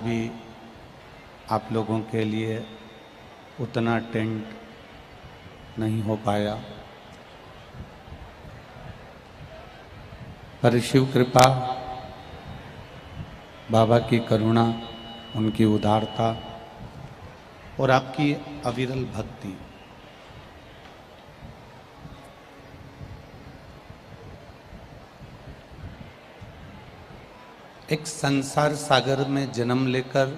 भी आप लोगों के लिए उतना टेंट नहीं हो पाया, पर शिव कृपा, बाबा की करुणा, उनकी उदारता और आपकी अविरल भक्ति एक संसार सागर में जन्म लेकर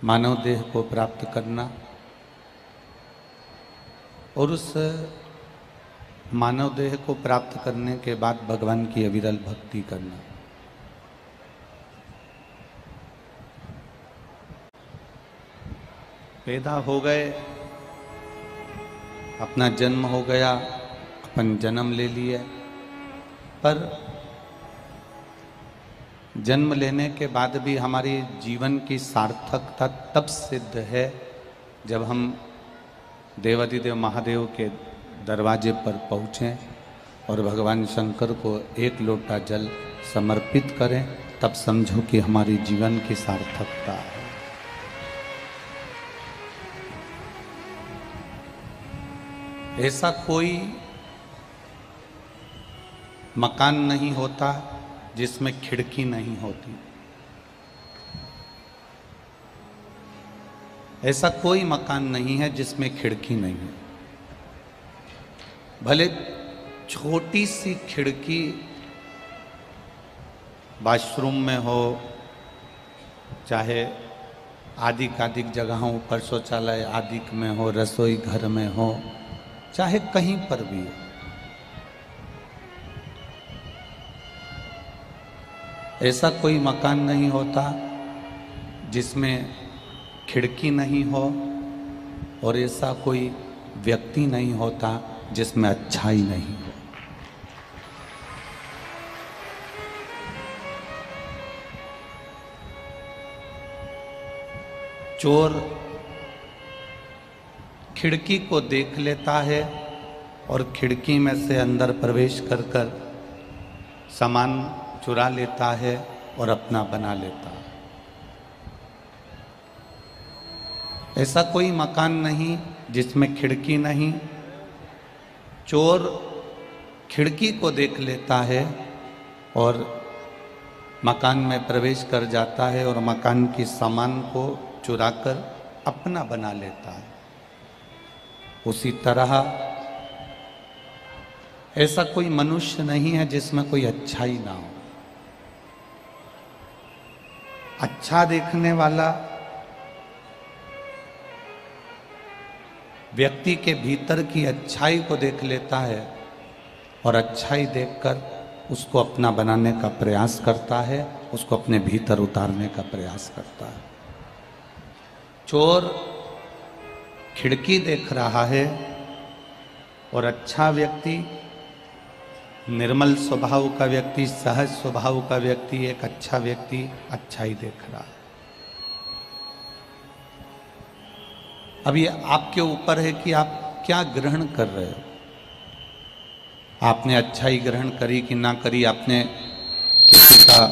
मानव देह को प्राप्त करना और उस मानव देह को प्राप्त करने के बाद भगवान की अविरल भक्ति करना, पैदा हो गए, अपना जन्म हो गया, अपन जन्म ले लिए, पर जन्म लेने के बाद भी हमारी जीवन की सार्थकता तब सिद्ध है जब हम देवाधिदेव महादेव के दरवाजे पर पहुँचें और भगवान शंकर को एक लोटा जल समर्पित करें, तब समझो कि हमारी जीवन की सार्थकता है। ऐसा कोई मकान नहीं होता जिसमें खिड़की नहीं होती, ऐसा कोई मकान नहीं है जिसमें खिड़की नहीं है। भले छोटी सी खिड़की वॉशरूम में हो, चाहे आदिक जगहों पर शौचालय आदिक में हो, रसोई घर में हो, चाहे कहीं पर भी हो, ऐसा कोई मकान नहीं होता जिसमें खिड़की नहीं हो और ऐसा कोई व्यक्ति नहीं होता जिसमें अच्छाई नहीं हो। चोर खिड़की को देख लेता है और खिड़की में से अंदर प्रवेश कर सामान चुरा लेता है और अपना बना लेता है। ऐसा कोई मकान नहीं जिसमें खिड़की नहीं। चोर खिड़की को देख लेता है और मकान में प्रवेश कर जाता है और मकान की सामान को चुराकर अपना बना लेता है। उसी तरह ऐसा कोई मनुष्य नहीं है जिसमें कोई अच्छाई ना हो। अच्छा देखने वाला व्यक्ति के भीतर की अच्छाई को देख लेता है और अच्छाई देखकर उसको अपना बनाने का प्रयास करता है, उसको अपने भीतर उतारने का प्रयास करता है। चोर खिड़की देख रहा है और अच्छा व्यक्ति, निर्मल स्वभाव का व्यक्ति, सहज स्वभाव का व्यक्ति, एक अच्छा व्यक्ति अच्छाई देख रहा है। अब ये आपके ऊपर है कि आप क्या ग्रहण कर रहे हो। आपने अच्छाई ग्रहण करी कि ना करी, आपने किसी का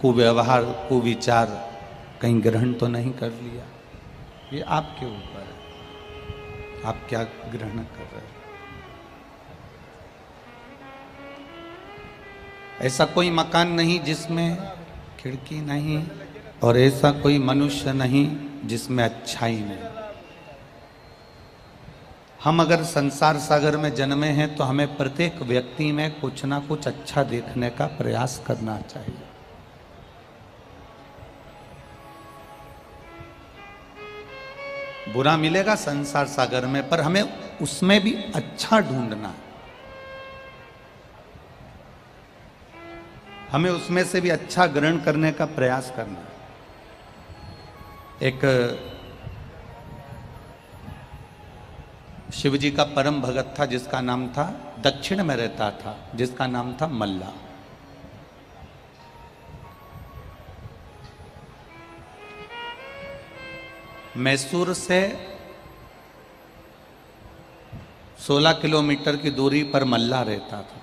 कुव्यवहार कुविचार कहीं ग्रहण तो नहीं कर लिया। ये आपके ऊपर है, आप क्या ग्रहण कर रहे हो। ऐसा कोई मकान नहीं जिसमें खिड़की नहीं और ऐसा कोई मनुष्य नहीं जिसमें अच्छाई नहीं। हम अगर संसार सागर में जन्मे हैं तो हमें प्रत्येक व्यक्ति में कुछ ना कुछ अच्छा देखने का प्रयास करना चाहिए। बुरा मिलेगा संसार सागर में, पर हमें उसमें भी अच्छा ढूंढना है। हमें उसमें से भी अच्छा ग्रहण करने का प्रयास करना है। एक शिवजी का परम भगत था जिसका नाम था, दक्षिण में रहता था, जिसका नाम था मल्ला। मैसूर से 16 किलोमीटर की दूरी पर मल्ला रहता था।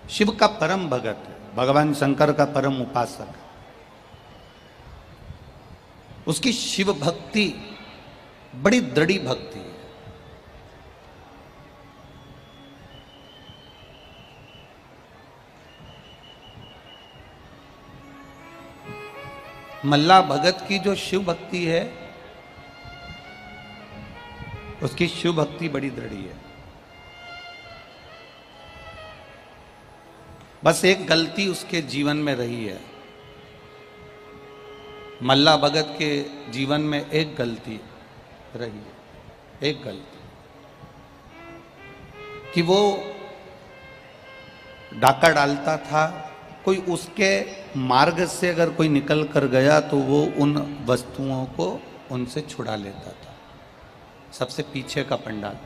शिव का परम भगत है। भगवान शंकर का परम उपासक है। उसकी शिव भक्ति बड़ी दृढ़ी भक्ति है। मल्ला भगत की जो शिव भक्ति है, उसकी शिव भक्ति बड़ी दृढ़ी है। बस एक गलती उसके जीवन में रही है। मल्ला भगत के जीवन में एक गलती रही है, एक गलती, कि वो डाका डालता था। कोई उसके मार्ग से अगर कोई निकल कर गया तो वो उन वस्तुओं को उनसे छुड़ा लेता था। सबसे पीछे का पंडाल,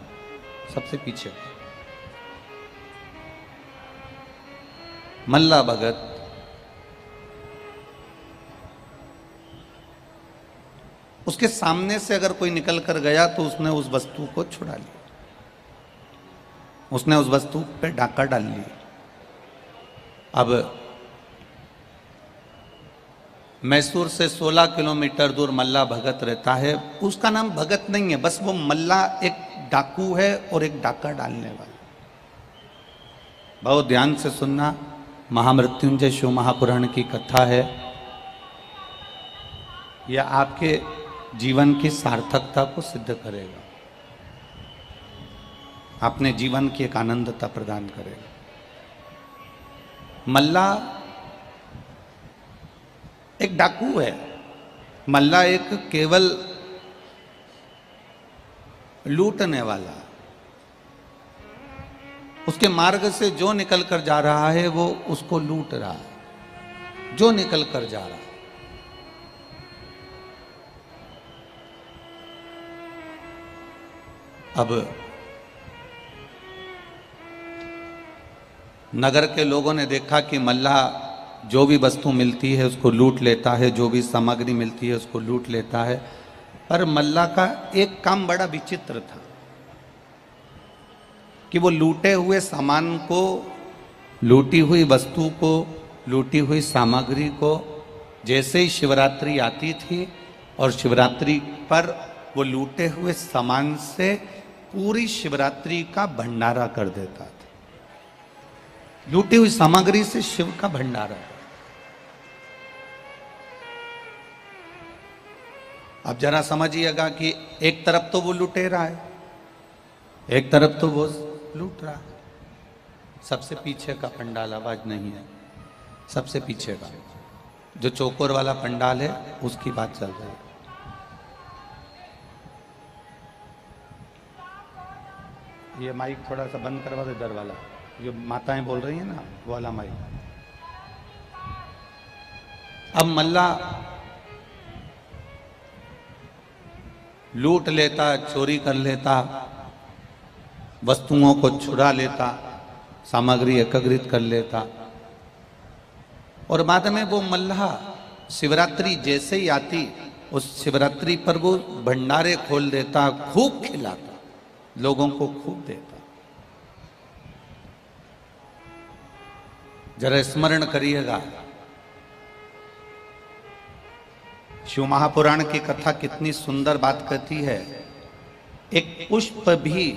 सबसे पीछे मल्ला भगत उसके सामने से अगर कोई निकल कर गया तो उसने उस वस्तु को छुड़ा लिया, उसने उस वस्तु पे डाका डाल लिया। अब मैसूर से 16 किलोमीटर दूर मल्ला भगत रहता है। उसका नाम भगत नहीं है, बस वो मल्ला एक डाकू है और एक डाका डालने वाला। बहुत ध्यान से सुनना, महामृत्युंजय शिव महापुराण की कथा है। यह आपके जीवन की सार्थकता को सिद्ध करेगा, अपने जीवन की एक आनंदता प्रदान करेगा। मल्ला एक डाकू है। मल्ला एक केवल लूटने वाला। उसके मार्ग से जो निकल कर जा रहा है वो उसको लूट रहा है, जो निकल कर जा रहा है। अब नगर के लोगों ने देखा कि मल्ला जो भी वस्तु मिलती है उसको लूट लेता है, जो भी सामग्री मिलती है उसको लूट लेता है। पर मल्ला का एक काम बड़ा विचित्र था कि वो लूटे हुए सामान को, लूटी हुई वस्तु को, लूटी हुई सामग्री को जैसे ही शिवरात्रि आती थी और शिवरात्रि पर वो लूटे हुए सामान से पूरी शिवरात्रि का भंडारा कर देता था। लूटी हुई सामग्री से शिव का भंडारा। अब जरा समझिएगा कि एक तरफ तो वो लुटेरा है, एक तरफ तो वो लूट रहा है। सबसे पीछे का पंडाल, आवाज नहीं है, सबसे पीछे का जो चौकोर वाला पंडाल है उसकी बात चल रही है। ये माइक थोड़ा सा बंद करवा दे, इधर वाला जो माताएं बोल रही है ना, वो वाला माइक। अब मल्ला लूट लेता, चोरी कर लेता, वस्तुओं को छुड़ा लेता, सामग्री एकत्रित कर लेता और बाद में वो मल्ला शिवरात्रि जैसे ही आती उस शिवरात्रि पर वो भंडारे खोल देता, खूब खिलाता, लोगों को खूब देता। जरा स्मरण करिएगा, शिव महापुराण की कथा कितनी सुंदर बात कहती है। एक पुष्प भी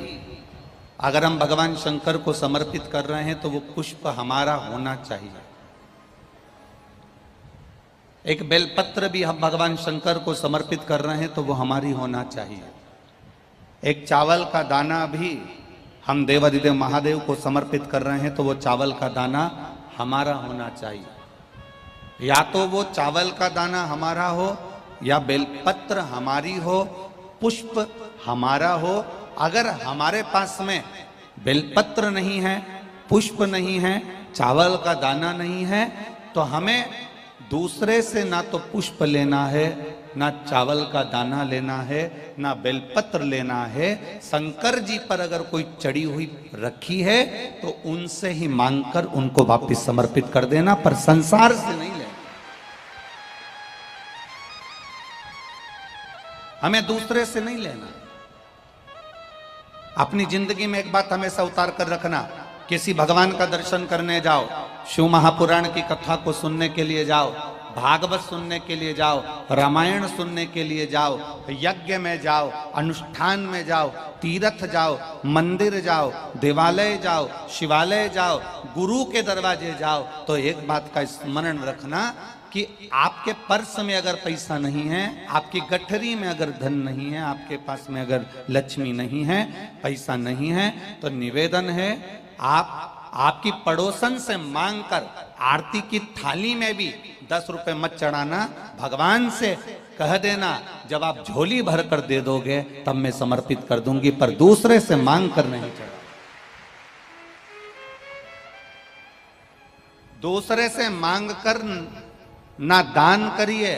अगर हम भगवान शंकर को समर्पित कर रहे हैं तो वो पुष्प हमारा होना चाहिए। एक बेलपत्र भी हम भगवान शंकर को समर्पित कर रहे हैं तो वो हमारी होना चाहिए। एक चावल का दाना भी हम देवाधिदेव महादेव को समर्पित कर रहे हैं तो वो चावल का दाना हमारा होना चाहिए। या तो वो चावल का दाना हमारा हो या बेलपत्र हमारी हो, पुष्प हमारा हो। अगर हमारे पास में बेलपत्र नहीं है, पुष्प नहीं है, चावल का दाना नहीं है तो हमें दूसरे से ना तो पुष्प लेना है, ना चावल का दाना लेना है, ना बेलपत्र लेना है। शंकर जी पर अगर कोई चढ़ी हुई रखी है तो उनसे ही मांगकर उनको वापस समर्पित कर देना, पर संसार से नहीं लेना। हमें दूसरे से नहीं लेना। अपनी जिंदगी में एक बात हमेशा उतार कर रखना, किसी भगवान का दर्शन करने जाओ, शिव महापुराण की कथा को सुनने के लिए जाओ, भागवत सुनने के लिए जाओ, रामायण सुनने के लिए जाओ, यज्ञ में जाओ, अनुष्ठान में जाओ, तीर्थ जाओ, मंदिर जाओ, देवालय जाओ, शिवालय जाओ, गुरु के दरवाजे जाओ, तो एक बात का स्मरण रखना कि आपके पर्स में अगर पैसा नहीं है, आपकी गठरी में अगर धन नहीं है, आपके पास में अगर लक्ष्मी नहीं है, पैसा नहीं है, तो निवेदन है आपकी पड़ोसन से मांग कर आरती की थाली में भी 10 रुपए मत चढ़ाना, भगवान से कह देना जब आप झोली भर कर दे दोगे तब मैं समर्पित कर दूंगी, पर दूसरे से मांग कर नहीं चढ़ा। दूसरे से मांग कर ना दान करिए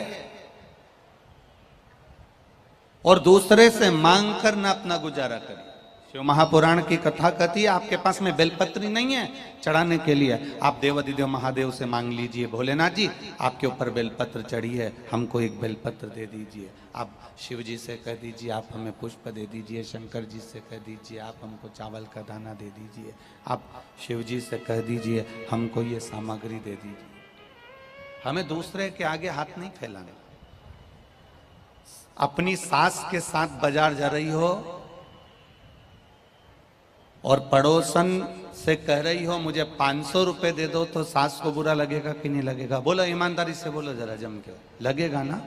और दूसरे से मांग कर ना अपना गुजारा करिए। शिव महापुराण की कथा कहती है आपके पास में बेलपत्री नहीं है चढ़ाने के लिए, आप देवाधिदेव महादेव से मांग लीजिए, भोलेनाथ जी आपके ऊपर बेलपत्र चढ़ी है, हमको एक बेलपत्र दे दीजिए। आप शिव जी से कह दीजिए आप हमें पुष्प दे दीजिए, शंकर जी से कह दीजिए आप हमको चावल का दाना दे दीजिए, आप शिव जी से कह दीजिए हमको ये सामग्री दे दीजिए। हमें दूसरे के आगे हाथ नहीं फैलाने। अपनी सास के साथ बाजार जा रही हो और पड़ोसन से कह रही हो मुझे 500 रुपए दे दो, तो सास को बुरा लगेगा कि नहीं लगेगा? बोलो ईमानदारी से बोलो जरा जम के, लगेगा ना?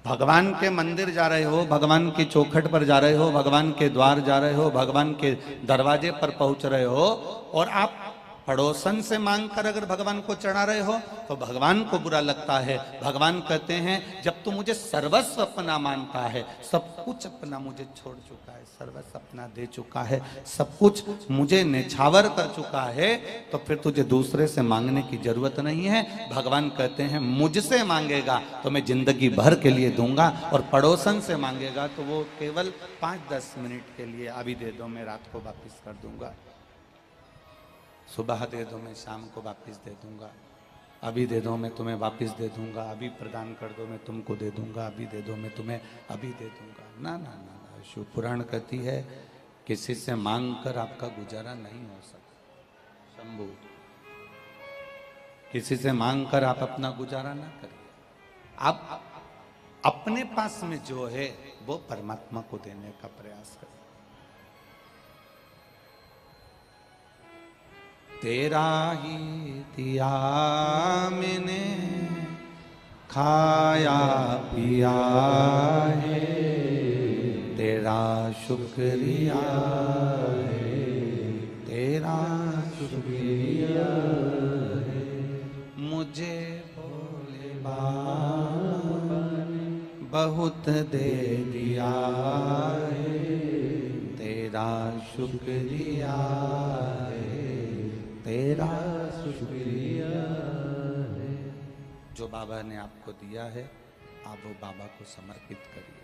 भगवान के मंदिर जा रहे हो, भगवान की चौखट पर जा रहे हो, भगवान के द्वार जा रहे हो, भगवान के दरवाजे पर पहुंच रहे हो और आप पड़ोसन से मांग कर अगर भगवान को चढ़ा रहे हो तो भगवान को बुरा लगता है। भगवान कहते हैं जब तू मुझे सर्वस्व अपना मानता है, सब कुछ अपना मुझे छोड़ चुका है, सर्वस्व अपना दे चुका है, सब कुछ मुझे निछावर कर चुका है, तो फिर तुझे दूसरे से मांगने की जरूरत नहीं है। भगवान कहते हैं मुझसे मांगेगा तो मैं जिंदगी भर के लिए दूंगा, और पड़ोसन से मांगेगा तो वो केवल 5-10 मिनट के लिए, अभी दे दो मैं रात को वापिस कर दूंगा, सुबह दे दो मैं शाम को वापस दे दूंगा, अभी दे दो मैं तुम्हें वापस दे दूंगा, अभी प्रदान कर दो मैं तुमको दे दूंगा, अभी दे दो मैं तुम्हें अभी दे दूंगा। ना ना ना ना, शिव पुराण कहती है किसी से मांग कर आपका गुजारा नहीं हो सकता। शंभू, किसी से मांग कर आप अपना गुजारा ना करिए। आप अपने पास में जो है वो परमात्मा को देने का प्रयास करिए। तेरा ही दिया मैंने खाया पिया है, तेरा शुक्रिया है, तेरा शुक्रिया है, मुझे भोले बाबा ने बहुत दे दिया है, तेरा शुक्रिया है, तेरा शुक्रिया है। जो बाबा ने आपको दिया है आप वो बाबा को समर्पित करिए,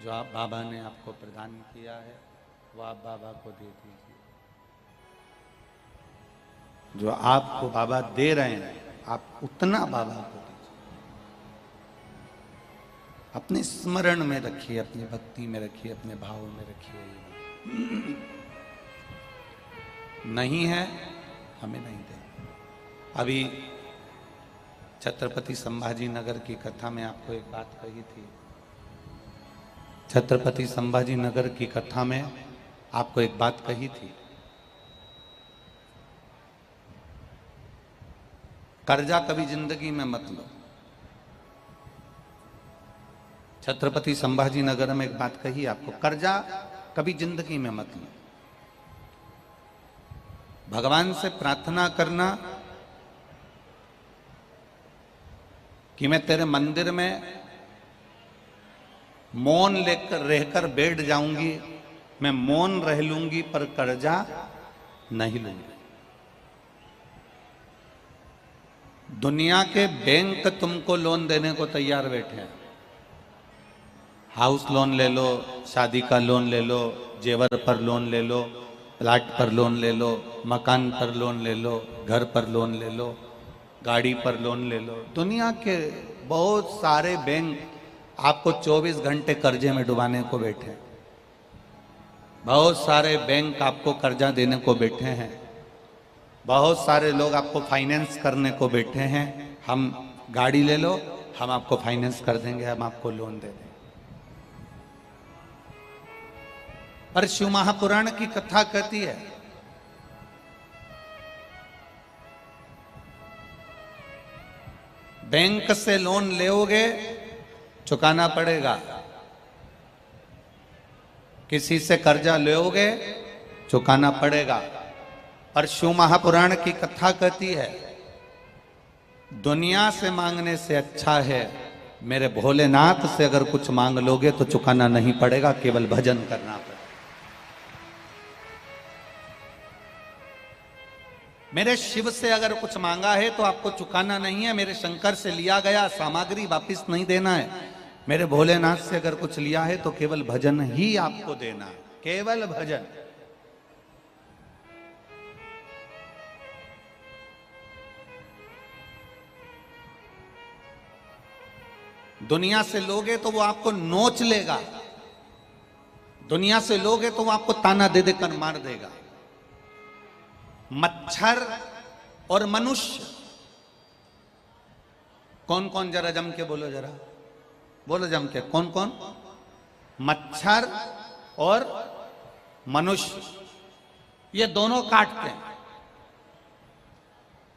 जो आप बाबा ने आपको प्रदान किया है वो आप बाबा को दे दीजिए, जो आपको बाबा दे रहे हैं आप उतना बाबा को दीजिए। अपने स्मरण में रखिए, अपनी भक्ति में रखिए, अपने भाव में रखिए। नहीं है हमें नहीं दे। अभी छत्रपति संभाजी नगर की कथा में आपको एक बात कही थी, छत्रपति संभाजी नगर की कथा में आपको एक बात कही थी, कर्जा कभी जिंदगी में मत लो। छत्रपति संभाजी नगर में एक बात कही आपको, कर्जा कभी जिंदगी में मत लो। भगवान से प्रार्थना करना कि मैं तेरे मंदिर में मौन लेकर रहकर बैठ जाऊंगी, मैं मौन रह लूंगी पर कर्जा नहीं लूंगी। दुनिया के बैंक तुमको लोन देने को तैयार बैठे हैं, हाउस लोन ले लो, शादी का लोन ले लो, जेवर पर लोन ले लो, प्लाट पर लोन ले लो, मकान पर लोन ले लो, घर पर लोन ले लो, गाड़ी पर लोन ले लो। दुनिया के बहुत सारे बैंक आपको 24 घंटे कर्जे में डुबाने को बैठे। बहुत सारे बैंक आपको कर्जा देने को बैठे हैं, बहुत सारे लोग आपको फाइनेंस करने को बैठे हैं। हम गाड़ी ले लो, हम आपको फाइनेंस कर देंगे, हम आपको लोन दे देंगे। पर शिव महापुराण की कथा कहती है बैंक से लोन लोगे चुकाना पड़ेगा, किसी से कर्जा लोगे चुकाना पड़ेगा। और शिव महापुराण की कथा कहती है दुनिया से मांगने से अच्छा है मेरे भोलेनाथ से अगर कुछ मांग लोगे तो चुकाना नहीं पड़ेगा, केवल भजन करना पड़ेगा। मेरे शिव से अगर कुछ मांगा है तो आपको चुकाना नहीं है, मेरे शंकर से लिया गया सामग्री वापस नहीं देना है। मेरे भोलेनाथ से अगर कुछ लिया है तो केवल भजन ही आपको देना है, केवल भजन। दुनिया से लोगे तो वो आपको नोच लेगा, दुनिया से लोगे तो वो आपको ताना दे देकर मार देगा। मच्छर और मनुष्य, कौन कौन, जरा जम के बोलो, जरा बोलो जम के, कौन कौन? मच्छर और मनुष्य, ये दोनों काटते हैं।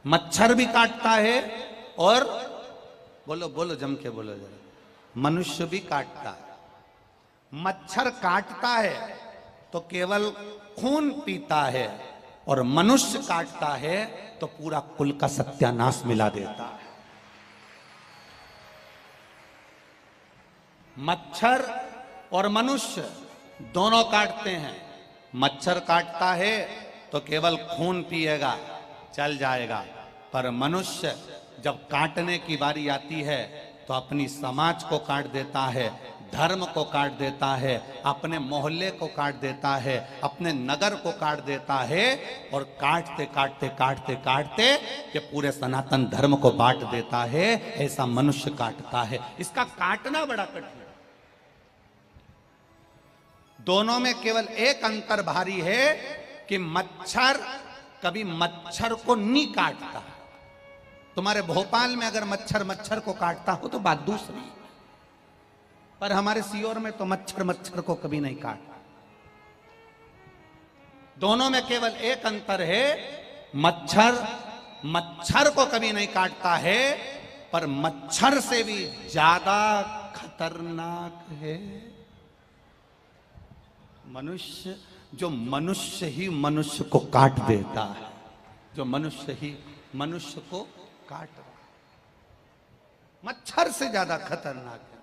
मच्छर भी काटता है और बोलो बोलो जम के बोलो जरा, मनुष्य भी काटता है। मच्छर काटता है तो केवल खून पीता है और मनुष्य काटता है तो पूरा कुल का सत्यानाश मिला देता है। मच्छर और मनुष्य दोनों काटते हैं। मच्छर काटता है तो केवल खून पिएगा, चल जाएगा, पर मनुष्य जब काटने की बारी आती है तो अपनी समाज को काट देता है, धर्म को काट देता है, अपने मोहल्ले को काट देता है, अपने नगर को काट देता है, और काटते काटते काटते काटते ये पूरे सनातन धर्म को बांट देता है। ऐसा मनुष्य काटता है, इसका काटना बड़ा कठिन है। दोनों में केवल एक अंतर भारी है कि मच्छर कभी मच्छर को नहीं काटता। तुम्हारे भोपाल में अगर मच्छर मच्छर को काटता हो तो बात दूसरी, पर हमारे सीहोर में तो मच्छर मच्छर को कभी नहीं काटता। दोनों में केवल एक अंतर है, मच्छर मच्छर को कभी नहीं काटता है, पर मच्छर से भी ज्यादा खतरनाक है मनुष्य, जो मनुष्य ही मनुष्य को काट देता है, जो मनुष्य ही मनुष्य को काट रहा है, मच्छर से ज्यादा खतरनाक है।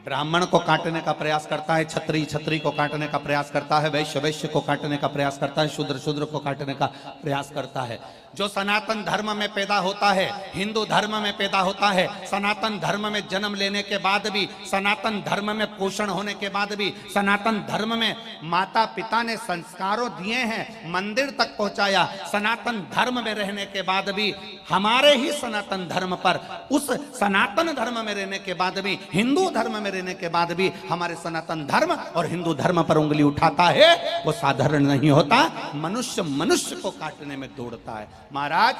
ब्राह्मण को काटने का प्रयास करता है, छत्री छत्री को काटने का प्रयास करता है, वैश्य वैश्य को काटने का प्रयास करता है, शूद्र शूद्र को काटने का प्रयास करता है। जो सनातन धर्म में पैदा होता है, हिंदू धर्म में पैदा होता है, सनातन धर्म में जन्म लेने के बाद भी, सनातन धर्म में पोषण होने के बाद भी, सनातन धर्म में माता पिता ने संस्कारों दिए हैं, मंदिर तक पहुंचाया, सनातन धर्म में रहने के बाद भी, हमारे ही सनातन धर्म पर, उस सनातन धर्म में रहने के बाद भी, हिंदू धर्म में रहने के बाद भी हमारे सनातन धर्म और हिंदू धर्म पर उंगली उठाता है, वो साधारण नहीं होता। मनुष्य मनुष्य को काटने में दौड़ता है। महाराज,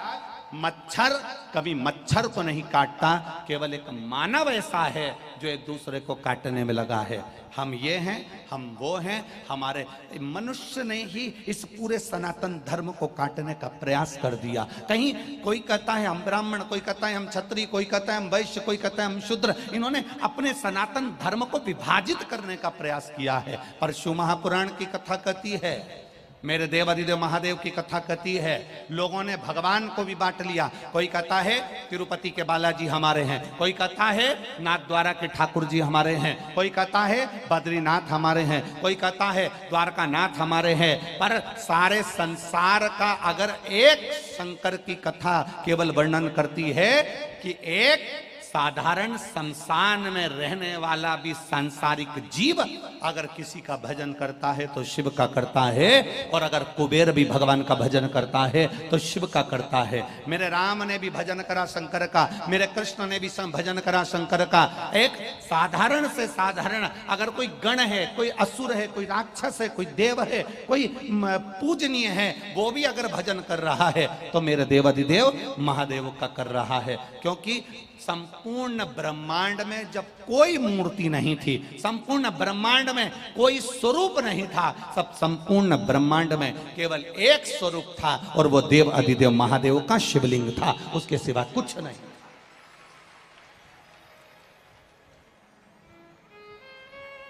मच्छर कभी मच्छर को नहीं काटता, केवल एक मानव ऐसा है जो एक दूसरे को काटने में लगा है। हम ये हैं, हम वो हैं, हमारे मनुष्य ने ही इस पूरे सनातन धर्म को काटने का प्रयास कर दिया। कहीं कोई कहता है हम ब्राह्मण, कोई कहता है हम क्षत्रिय, कोई कहता है हम वैश्य, कोई कहता है हम शूद्र। इन्होंने अपने सनातन धर्म को विभाजित करने का प्रयास किया है। पर शिव महापुराण की कथा कहती है, मेरे देव अधिदेव महादेव की कथा कहती है, लोगों ने भगवान को भी बांट लिया। कोई कहता है तिरुपति के बालाजी हमारे हैं, कोई कहता है नाथद्वारा के ठाकुर जी हमारे हैं, कोई कहता है बद्रीनाथ हमारे हैं, कोई कहता है द्वारका नाथ हमारे हैं। पर सारे संसार का अगर एक शंकर की कथा केवल वर्णन करती है कि एक साधारण शमशान में रहने वाला भी सांसारिक जीव अगर किसी का भजन करता है तो शिव का करता है, और अगर कुबेर भी भगवान का भजन करता है तो शिव का करता है। मेरे राम ने भी भजन करा शंकर का, मेरे कृष्ण ने भी भजन करा शंकर का। एक साधारण से साधारण अगर कोई गण है, कोई असुर है, कोई राक्षस है, कोई देव है, कोई पूजनीय है, वो भी अगर भजन कर रहा है तो मेरे देवाधिदेव महादेव का कर रहा है। क्योंकि संपूर्ण ब्रह्मांड में जब कोई मूर्ति नहीं थी, संपूर्ण ब्रह्मांड में कोई स्वरूप नहीं था, सब संपूर्ण ब्रह्मांड में केवल एक स्वरूप था, और वो देव अधिदेव महादेव का शिवलिंग था, उसके सिवा कुछ नहीं।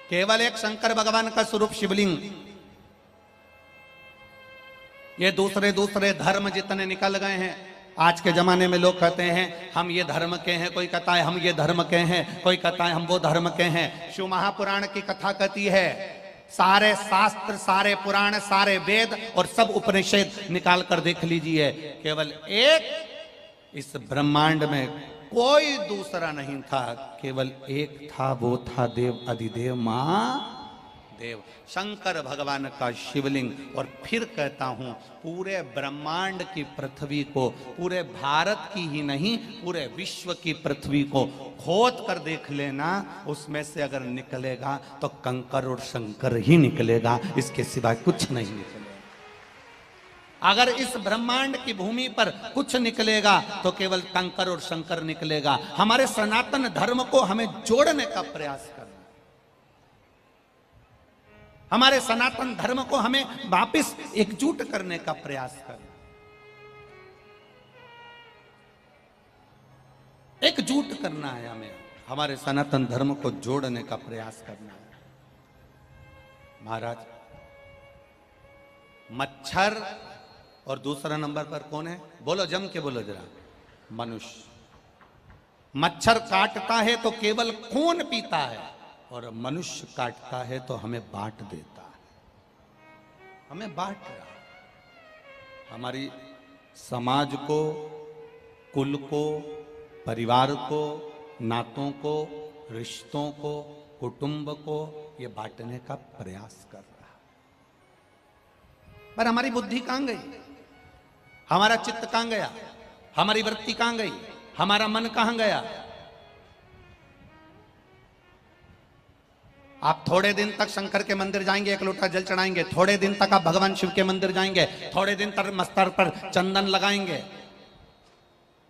केवल एक शंकर भगवान का स्वरूप शिवलिंग। ये दूसरे दूसरे धर्म जितने निकल गए हैं, आज के जमाने में लोग कहते हैं हम ये धर्म के हैं, कोई कहता है हम ये धर्म के हैं, कोई कहता है हम वो धर्म के हैं। शिव महापुराण की कथा कहती है सारे शास्त्र, सारे पुराण, सारे वेद और सब उपनिषद निकाल कर देख लीजिए, केवल एक इस ब्रह्मांड में कोई दूसरा नहीं था, केवल एक था, वो था देव अधिदेव महादेव, शंकर भगवान का शिवलिंग। और फिर कहता हूं पूरे ब्रह्मांड की पृथ्वी को, पूरे भारत की ही नहीं पूरे विश्व की पृथ्वी को खोद कर देख लेना, उसमें से अगर निकलेगा तो कंकर और शंकर ही निकलेगा, इसके सिवा कुछ नहीं निकलेगा। अगर इस ब्रह्मांड की भूमि पर कुछ निकलेगा तो केवल कंकर और शंकर निकलेगा। हमारे सनातन धर्म को हमें जोड़ने का प्रयास करना, हमारे सनातन धर्म को हमें वापस एकजुट करने का प्रयास करना, एकजुट करना है हमें, हमारे सनातन धर्म को जोड़ने का प्रयास करना है। महाराज, मच्छर और दूसरा नंबर पर कौन है? बोलो, जम के बोलो जरा। मनुष्य। मच्छर काटता है तो केवल खून पीता है, और मनुष्य काटता है तो हमें बांट देता है, हमें बांट रहा है। हमारी समाज को, कुल को, परिवार को, नातों को, रिश्तों को, कुटुंब को ये बांटने का प्रयास कर रहा है। पर हमारी बुद्धि कहां गई? हमारा चित्त कहां गया? हमारी वृत्ति कहां गई? हमारा मन कहां गया? आप थोड़े दिन तक शंकर के मंदिर जाएंगे, एक लोटा जल चढ़ाएंगे, थोड़े दिन तक आप भगवान शिव के मंदिर जाएंगे, थोड़े दिन तक मस्तक पर चंदन लगाएंगे,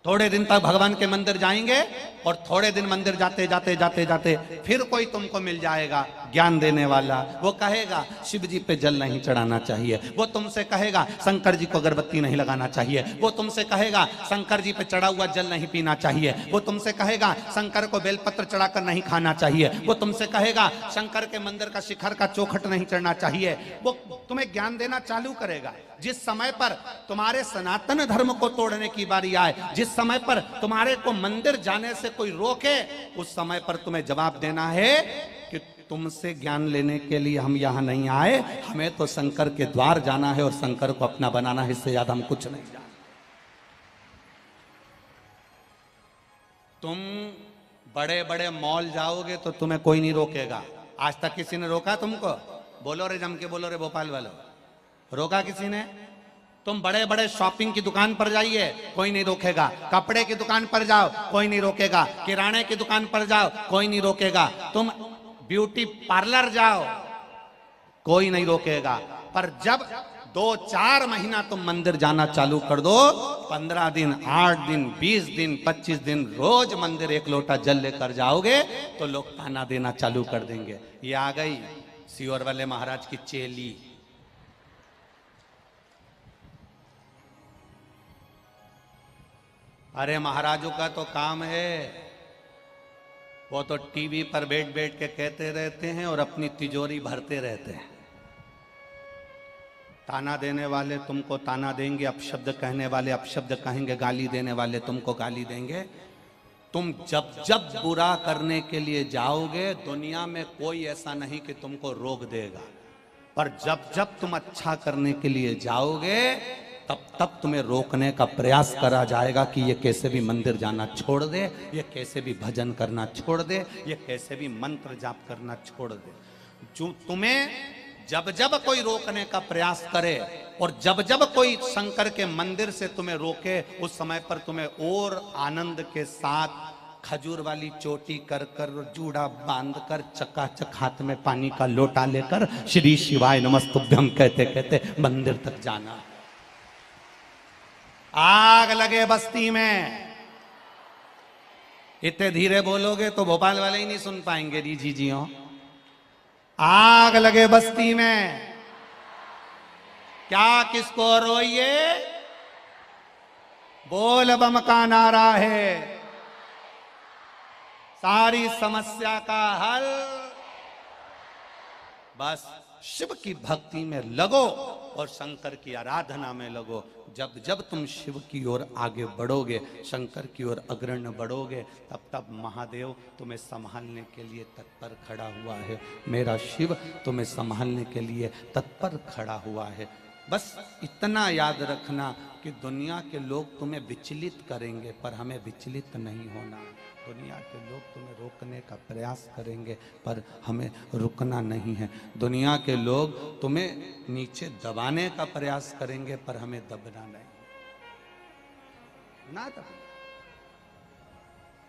थोड़े दिन तक भगवान के मंदिर जाएंगे, और थोड़े दिन मंदिर जाते जाते जाते जाते फिर कोई तुमको मिल जाएगा ज्ञान देने वाला, वो कहेगा शिव जी पे जल नहीं चढ़ाना चाहिए, वो तुमसे कहेगा शंकर जी को अगरबत्ती नहीं लगाना चाहिए, वो तुमसे कहेगा शंकर जी पे चढ़ा हुआ जल नहीं पीना चाहिए, वो तुमसे कहेगा शंकर को बेलपत्र चढ़ाकर नहीं खाना चाहिए, वो तुमसे कहेगा शंकर के मंदिर का शिखर का चौखट नहीं चढ़ना चाहिए। वो तुम्हें ज्ञान देना चालू करेगा। जिस समय पर तुम्हारे सनातन धर्म को तोड़ने की बारी आए, जिस समय पर तुम्हारे को मंदिर जाने से कोई रोके, उस समय पर तुम्हें जवाब देना है कि तुमसे ज्ञान लेने के लिए हम यहां नहीं आए, हमें तो शंकर के द्वार जाना है और शंकर को अपना बनाना है, इससे ज्यादा हम कुछ नहीं जानते। तुम बड़े बड़े मॉल जाओगे तो तुम्हें कोई नहीं रोकेगा। आज तक किसी ने रोका तुमको? बोलो रे, जम के बोलो रे भोपाल वालों, रोका किसी ने? तुम बड़े बड़े शॉपिंग की दुकान पर जाइए, कोई नहीं रोकेगा। कपड़े की दुकान पर जाओ, कोई नहीं रोकेगा। किराने की दुकान पर जाओ, कोई नहीं रोकेगा। तुम ब्यूटी पार्लर जाओ, कोई नहीं रोकेगा। पर जब 2-4 महीना तुम मंदिर जाना चालू कर दो, 15 दिन, 8 दिन, 20 दिन, 25 दिन रोज मंदिर एक लोटा जल लेकर जाओगे तो लोग ताना देना चालू कर देंगे, ये आ गई सियोर वाले महाराज की चेली। अरे महाराजों का तो काम है, वो तो टीवी पर बैठ बैठ के कहते रहते हैं और अपनी तिजोरी भरते रहते हैं। ताना देने वाले तुमको ताना देंगे, अपशब्द कहने वाले अपशब्द कहेंगे, गाली देने वाले तुमको गाली देंगे। तुम जब जब बुरा करने के लिए जाओगे, दुनिया में कोई ऐसा नहीं कि तुमको रोक देगा, पर जब जब तुम अच्छा करने के लिए जाओगे तब तुम्हें रोकने का प्रयास करा जाएगा कि ये कैसे भी मंदिर जाना छोड़ दे, ये कैसे भी भजन करना छोड़ दे, ये कैसे भी मंत्र जाप करना छोड़ दे। जो तुम्हें जब जब कोई रोकने का प्रयास करे और जब जब कोई शंकर के मंदिर से तुम्हें रोके, उस समय पर तुम्हें और आनंद के साथ खजूर वाली चोटी कर कर, जूड़ा बांध कर, चकाचक हाथ में पानी का लोटा लेकर श्री शिवाय नमस्तुभ्यं कहते कहते मंदिर तक जाना। आग लगे बस्ती में, इतने धीरे बोलोगे तो भोपाल वाले ही नहीं सुन पाएंगे। जी हो। आग लगे बस्ती में, क्या किसको रोइए, बोल बम का नारा है, सारी समस्या का हल। बस शिव की भक्ति में लगो और शंकर की आराधना में लगो। जब जब तुम शिव की ओर आगे बढ़ोगे, शंकर की ओर अग्रणी बढ़ोगे, तब तब महादेव तुम्हें संभालने के लिए तत्पर खड़ा हुआ है। मेरा शिव तुम्हें संभालने के लिए तत्पर खड़ा हुआ है। बस इतना याद रखना कि दुनिया के लोग तुम्हें विचलित करेंगे, पर हमें विचलित नहीं होना है। दुनिया के लोग तुम्हें रोकने का प्रयास करेंगे, पर हमें रुकना नहीं है। दुनिया के लोग तुम्हें नीचे दबाने का प्रयास करेंगे, पर हमें दबना नहीं, ना दबना।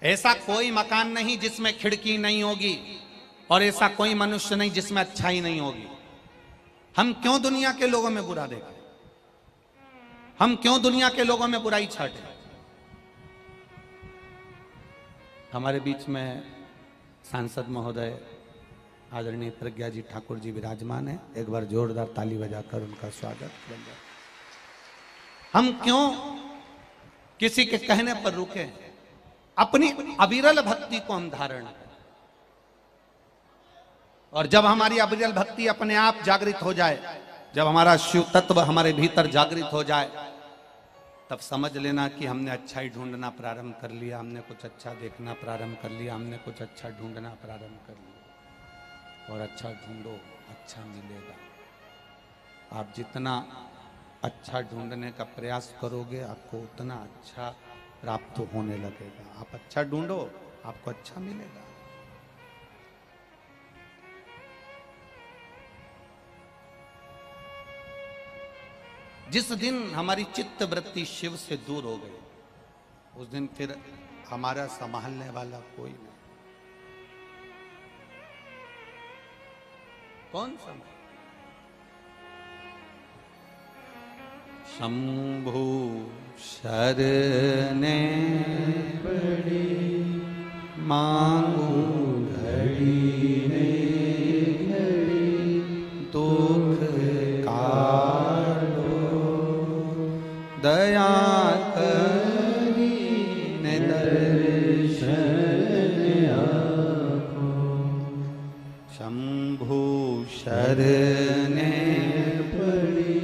ऐसा कोई मकान नहीं जिसमें खिड़की नहीं होगी, और ऐसा कोई मनुष्य नहीं जिसमें अच्छाई नहीं होगी। हम क्यों दुनिया के लोगों में बुरा देखें? हम क्यों दुनिया के लोगों में बुराई छाटें? हमारे बीच में सांसद महोदय आदरणीय प्रज्ञा जी ठाकुर जी विराजमान है। एक बार जोरदार ताली बजाकर उनका स्वागत करेंगे। हम क्यों किसी के कहने पर रुके? अपनी अविरल भक्ति को हम धारण करें, और जब हमारी अविरल भक्ति अपने आप जागृत हो जाए, जब हमारा शिव तत्व हमारे भीतर जागृत हो जाए, तब समझ लेना कि हमने अच्छाई ढूंढना प्रारंभ कर लिया, हमने कुछ अच्छा देखना प्रारंभ कर लिया, हमने कुछ अच्छा ढूंढना प्रारंभ कर लिया। और अच्छा ढूंढो, अच्छा मिलेगा। आप जितना अच्छा ढूंढने का प्रयास करोगे, आपको उतना अच्छा प्राप्त होने लगेगा। आप अच्छा ढूंढो, आपको अच्छा मिलेगा। जिस दिन हमारी चित्त वृत्ति शिव से दूर हो गई, उस दिन फिर हमारा संभालने वाला कोई नहीं। कौन संभाल? शंभु शरणे पड़ी, मांगू घड़ी ने घड़ी, दुख काटो दया करी ने दर्शन आपो। शंभु शरणे पड़ी,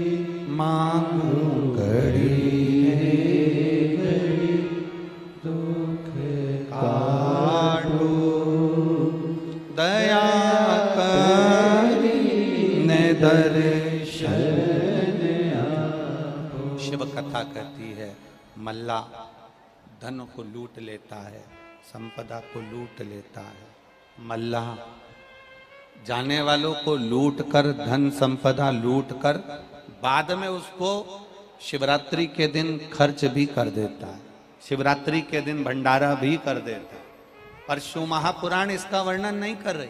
मांगू घड़ी घड़ी, दुख काटो दया करी ने दर्शन। शिव कथा कहती है, मल्ला धन को लूट लेता है, संपदा को लूट लेता है। मल्ला जाने वालों को लूट कर, धन संपदा लूट कर, बाद में उसको शिवरात्रि के दिन खर्च भी कर देता है, शिवरात्रि के दिन भंडारा भी कर देता है। पर शिव महापुराण इसका वर्णन नहीं कर रही।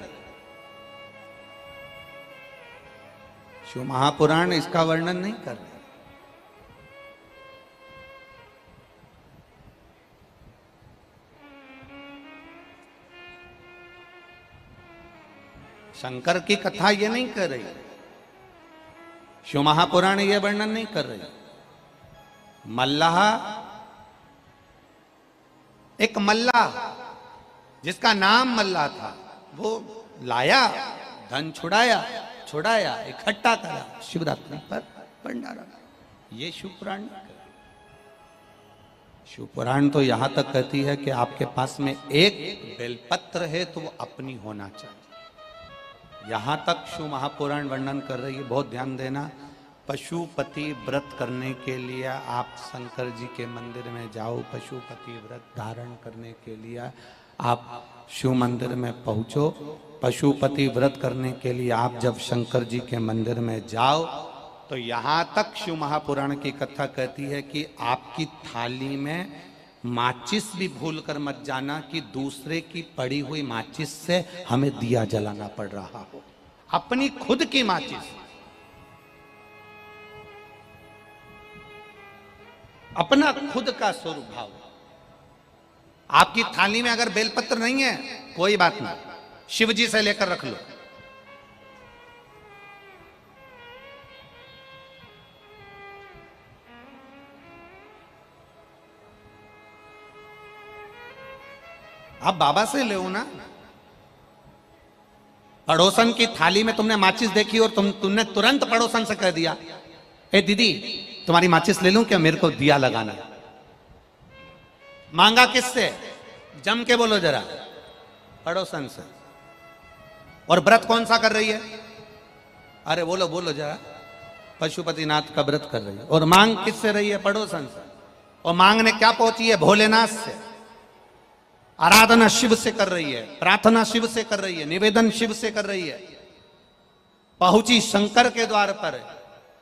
शिव महापुराण इसका वर्णन नहीं कर रहे। शंकर की कथा ये नहीं कर रही, शिव महापुराण ये वर्णन नहीं कर रही। मल्लाह, एक मल्लाह जिसका नाम मल्लाह था, वो लाया, धन छुड़ाया, इकट्ठा करा, शिवरात्रि पर भंडारा। ये शिव पुराण नहीं कर रही। शिव पुराण तो यहां तक कहती है कि आपके पास में एक बेलपत्र है तो वो अपनी होना चाहिए। यहां तक शिव महापुराण वर्णन कर रही है। बहुत ध्यान देना, पशुपति व्रत करने के लिए आप शंकर जी के मंदिर में जाओ, पशुपति व्रत धारण करने के लिए आप शिव मंदिर में पहुंचो। पशुपति व्रत करने के लिए आप जब शंकर जी के मंदिर में जाओ तो यहाँ तक शिव महापुराण की कथा कहती है कि आपकी थाली में माचिस भी भूल कर मत जाना कि दूसरे की पड़ी हुई माचिस से हमें दिया जलाना पड़ रहा हो। अपनी खुद की माचिस, अपना खुद का स्वरूप भाव। आपकी थाली में अगर बेलपत्र नहीं है कोई बात नहीं, शिव जी से लेकर रख लो। आप बाबा से ले ना। पड़ोसन की थाली में तुमने माचिस देखी और तुमने तुरंत पड़ोसन से कह दिया, ए दीदी तुम्हारी माचिस ले लूं क्या, मेरे को दिया लगाना। मांगा किससे? जम के बोलो जरा, पड़ोसन से। और व्रत कौन सा कर रही है? अरे बोलो बोलो जरा, पशुपतिनाथ का व्रत कर रही है। और मांग किससे रही है? पड़ोसन से। और मांगने क्या पहुंची है? भोलेनाथ से। आराधना शिव से कर रही है, प्रार्थना शिव से कर रही है, निवेदन शिव से कर रही है। पहुंची शंकर के द्वार पर,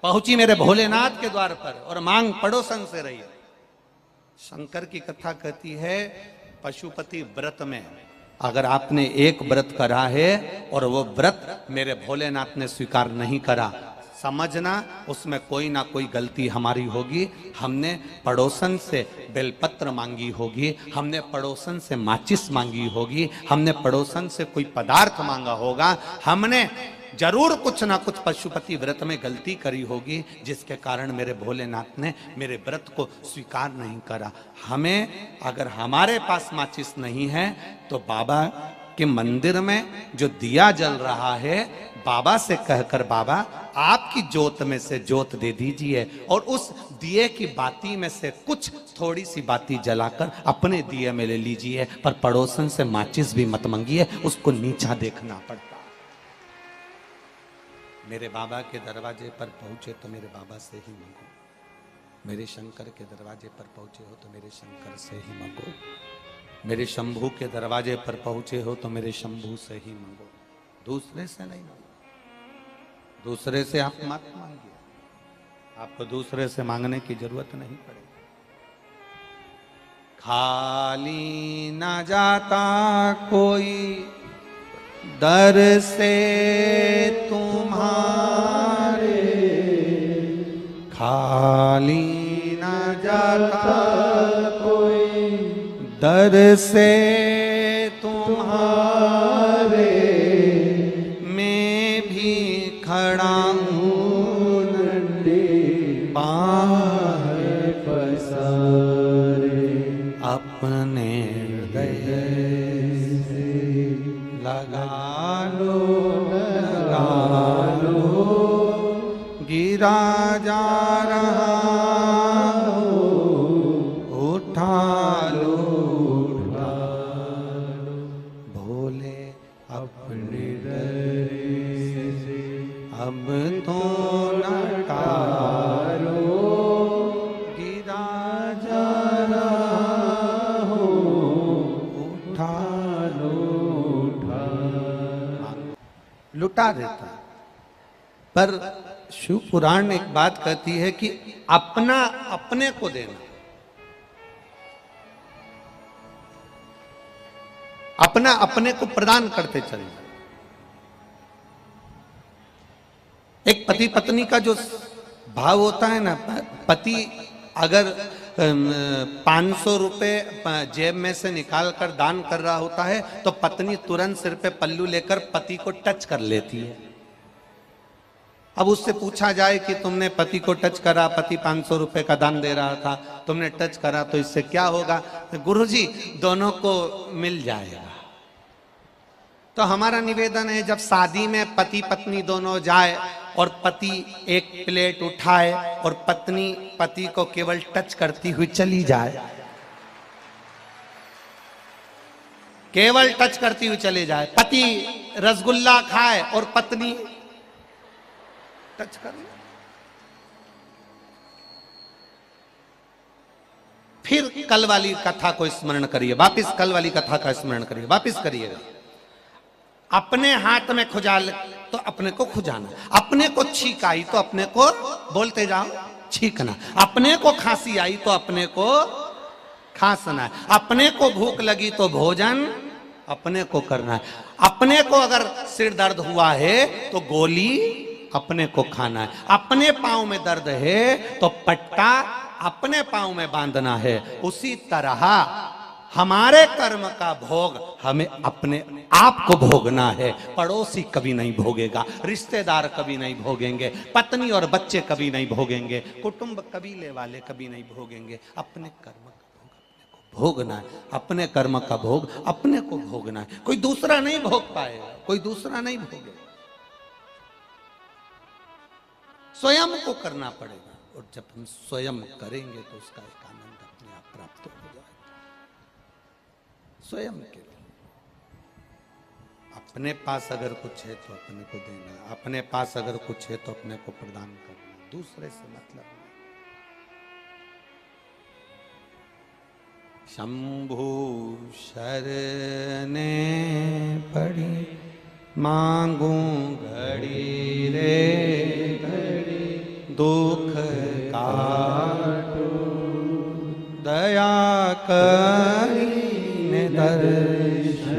पहुंची मेरे भोलेनाथ के द्वार पर, और मांग पड़ोसन से रही है। शंकर की कथा कहती है पशुपति व्रत में अगर आपने एक व्रत करा है और वो व्रत मेरे भोलेनाथ ने स्वीकार नहीं करा, समझना उसमें कोई ना कोई गलती हमारी होगी। हमने पड़ोसन से बेलपत्र मांगी होगी, हमने पड़ोसन से माचिस मांगी होगी, हमने पड़ोसन से कोई पदार्थ मांगा होगा, हमने जरूर कुछ ना कुछ पशुपति व्रत में गलती करी होगी जिसके कारण मेरे भोलेनाथ ने मेरे व्रत को स्वीकार नहीं करा। हमें अगर हमारे पास माचिस नहीं है तो बाबा के मंदिर में जो दिया जल रहा है, बाबा से कहकर बाबा आपकी जोत में से जोत दे दीजिए और उस दिए की बाती में से कुछ थोड़ी सी बाती जलाकर अपने दिए में ले लीजिए, पर पड़ोसन से माचिस भी मत मंगिए, उसको नीचा देखना पड़ता। मेरे बाबा के दरवाजे पर पहुंचे तो मेरे बाबा से ही मांगो, मेरे शंकर के दरवाजे पर पहुंचे हो तो मेरे शंकर से ही मांगो, मेरे शंभू के दरवाजे पर पहुंचे हो तो मेरे शंभू से ही मांगो, दूसरे से नहीं मांगो। दूसरे से आप मत मांगिए, आपको दूसरे से मांगने की जरूरत नहीं पड़ेगी। खाली ना जाता कोई दर से तुम्हारे, खाली ना जाता कोई दर से तुम्हारे, मैं भी खड़ा हूँ नंढे पाँव पसारे, अपने हृदय लगा लो गिरा जा रहा हो, उठा लो भोले अपने डर से, अब तो न टालो गिरा जा रहा हो, उठा लो लुटा देता। पर शिव पुराण एक बात कहती है कि अपना अपने को देना, अपना अपने को प्रदान करते चले। एक पति पत्नी का जो भाव होता है ना, पति अगर 500 रुपए जेब में से निकाल कर दान कर रहा होता है तो पत्नी तुरंत सिर पे पल्लू लेकर पति को टच कर लेती है। अब उससे पूछा जाए कि तुमने पति को टच करा, पति 500 रुपए का दान दे रहा था, तुमने टच करा तो इससे क्या होगा? गुरुजी दोनों को मिल जाएगा। तो हमारा निवेदन है जब शादी में पति पत्नी दोनों जाए और पति एक प्लेट उठाए और पत्नी पति को केवल टच करती हुई चली जाए, केवल टच करती हुई चले जाए, पति रसगुल्ला खाए और पत्नी टच कर ले, फिर कल वाली कथा को स्मरण करिए, वापिस कल वाली कथा का स्मरण करिए, वापिस करिएगा। अपने हाथ में खुजाल तो अपने को खुजाना, अपने को छींक आई तो अपने को बोलते जाओ छींकना, अपने को खांसी आई तो अपने को खांसना, अपने को भूख लगी तो भोजन अपने को करना है, अपने को अगर सिर दर्द हुआ है तो गोली अपने को खाना है, अपने पांव में दर्द है तो पट्टा अपने पांव में बांधना है। उसी तरह हमारे कर्म का भोग हमें अपने आप को भोगना है। पड़ोसी कभी नहीं भोगेगा, रिश्तेदार कभी नहीं भोगेंगे, पत्नी और बच्चे कभी नहीं भोगेंगे, कुटुंब कबीले वाले कभी नहीं भोगेंगे। अपने कर्म का भोग अपने को भोगना है, अपने कर्म का भोग अपने को भोगना है। कोई दूसरा नहीं भोग पाएगा, कोई दूसरा नहीं भोगेगा, स्वयं को करना पड़ेगा। और जब हम स्वयं करेंगे तो उसका एक आनंद अपने आप प्राप्त हो जाएगा। स्वयं के लिए अपने पास अगर कुछ है तो अपने को देना, अपने पास अगर कुछ है तो अपने को प्रदान करना, दूसरे से मतलब नहीं। शंभु शरणे पड़ी मांगू घड़ी रे घड़ी, दुख काटो दया करी दर्शन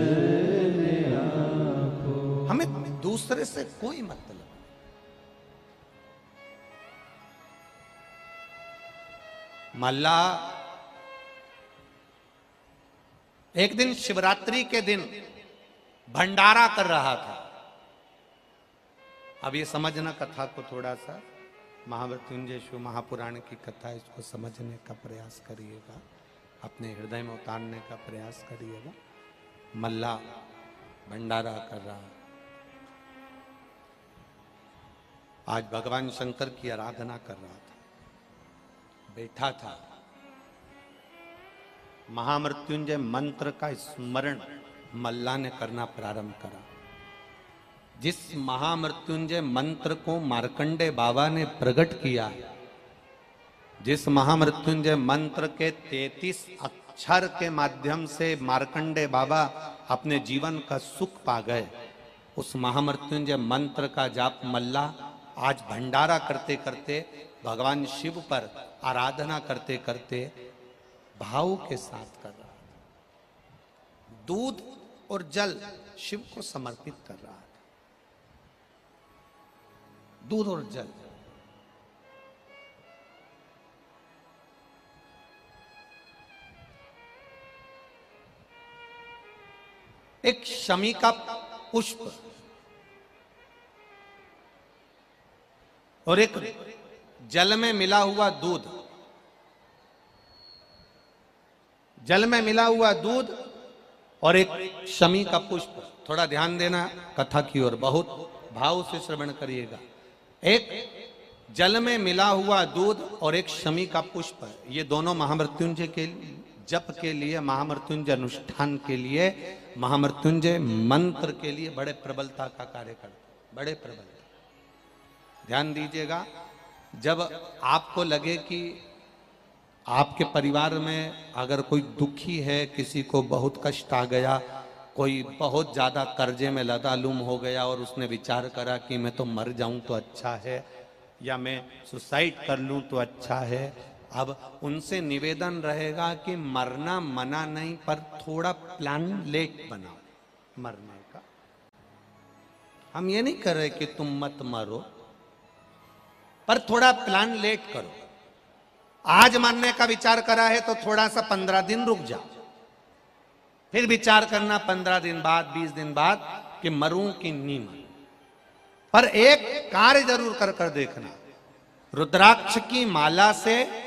आँखों। हमें दूसरे से कोई मतलब नहीं। मल्ला एक दिन शिवरात्रि के दिन भंडारा कर रहा था। अब ये समझना कथा को थोड़ा सा, महामृत्युंजय शिव महापुराण की कथा, इसको समझने का प्रयास करिएगा, अपने हृदय में उतारने का प्रयास करिएगा। मल्ला भंडारा कर रहा, आज भगवान शंकर की आराधना कर रहा था, बैठा था। महामृत्युंजय मंत्र का स्मरण मल्ला ने करना प्रारंभ करा। जिस महामृत्युंजय मंत्र को मार्कंडे बाबा ने प्रकट किया, जिस महामृत्युंजय मंत्र के 33 अक्षर के माध्यम से मार्कंडे बाबा अपने जीवन का सुख पा गए, उस महामृत्युंजय मंत्र का जाप मल्ला आज भंडारा करते करते, भगवान शिव पर आराधना करते करते भाव के साथ कर रहा था। दूध और जल शिव को समर्पित कर रहा था। दूध और जल। एक शमी का पुष्प और एक जल में मिला हुआ दूध, जल में मिला हुआ दूध और एक शमी का पुष्प। थोड़ा ध्यान देना कथा की ओर, बहुत भाव से श्रवण करिएगा। एक जल में मिला हुआ दूध और एक शमी का पुष्प, ये दोनों महामृत्युंजय के जप के लिए, महामृत्युंजय अनुष्ठान के लिए, महामृत्युंजय मंत्र के लिए बड़े प्रबलता का कार्य करते, बड़े प्रबलता। ध्यान दीजिएगा, जब आपको लगे कि आपके परिवार में अगर कोई दुखी है, किसी को बहुत कष्ट आ गया, कोई बहुत ज्यादा कर्जे में लदालूम हो गया और उसने विचार करा कि मैं तो मर जाऊं तो अच्छा है, या मैं सुसाइड कर लूं तो अच्छा है, अब उनसे निवेदन रहेगा कि मरना मना नहीं, पर थोड़ा प्लान लेट बनाओ मरने का। हम ये नहीं कर रहे कि तुम मत मरो, पर थोड़ा प्लान लेट करो। आज मरने का विचार करा है तो थोड़ा सा 15 दिन रुक जाओ, फिर विचार करना 15 दिन बाद, 20 दिन बाद कि मरूं कि नहीं मरूं। पर एक कार्य जरूर कर कर देखना, रुद्राक्ष की माला से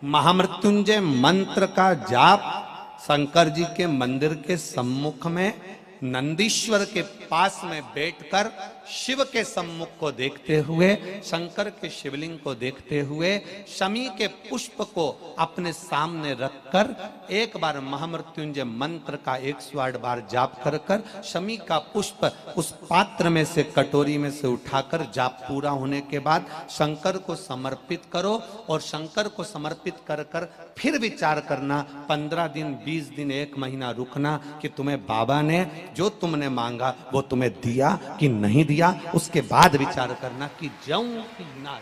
महामृत्युंजय मंत्र का जाप शंकर जी के मंदिर के सम्मुख में नंदीश्वर के पास में बैठकर शिव के सम्मुख को देखते हुए, शंकर के शिवलिंग को देखते हुए, शमी के पुष्प को अपने सामने रखकर एक बार महामृत्युंजय मंत्र का 108 बार जाप कर कर शमी का पुष्प उस पात्र में से, कटोरी में से उठाकर जाप पूरा होने के बाद शंकर को समर्पित करो और शंकर को समर्पित कर कर फिर विचार करना, 15 दिन 20 दिन 1 महीना रुकना कि तुम्हें बाबा ने जो तुमने मांगा वो तुम्हें दिया कि नहीं दिया। उसके बाद विचार करना कि जाऊं कि ना।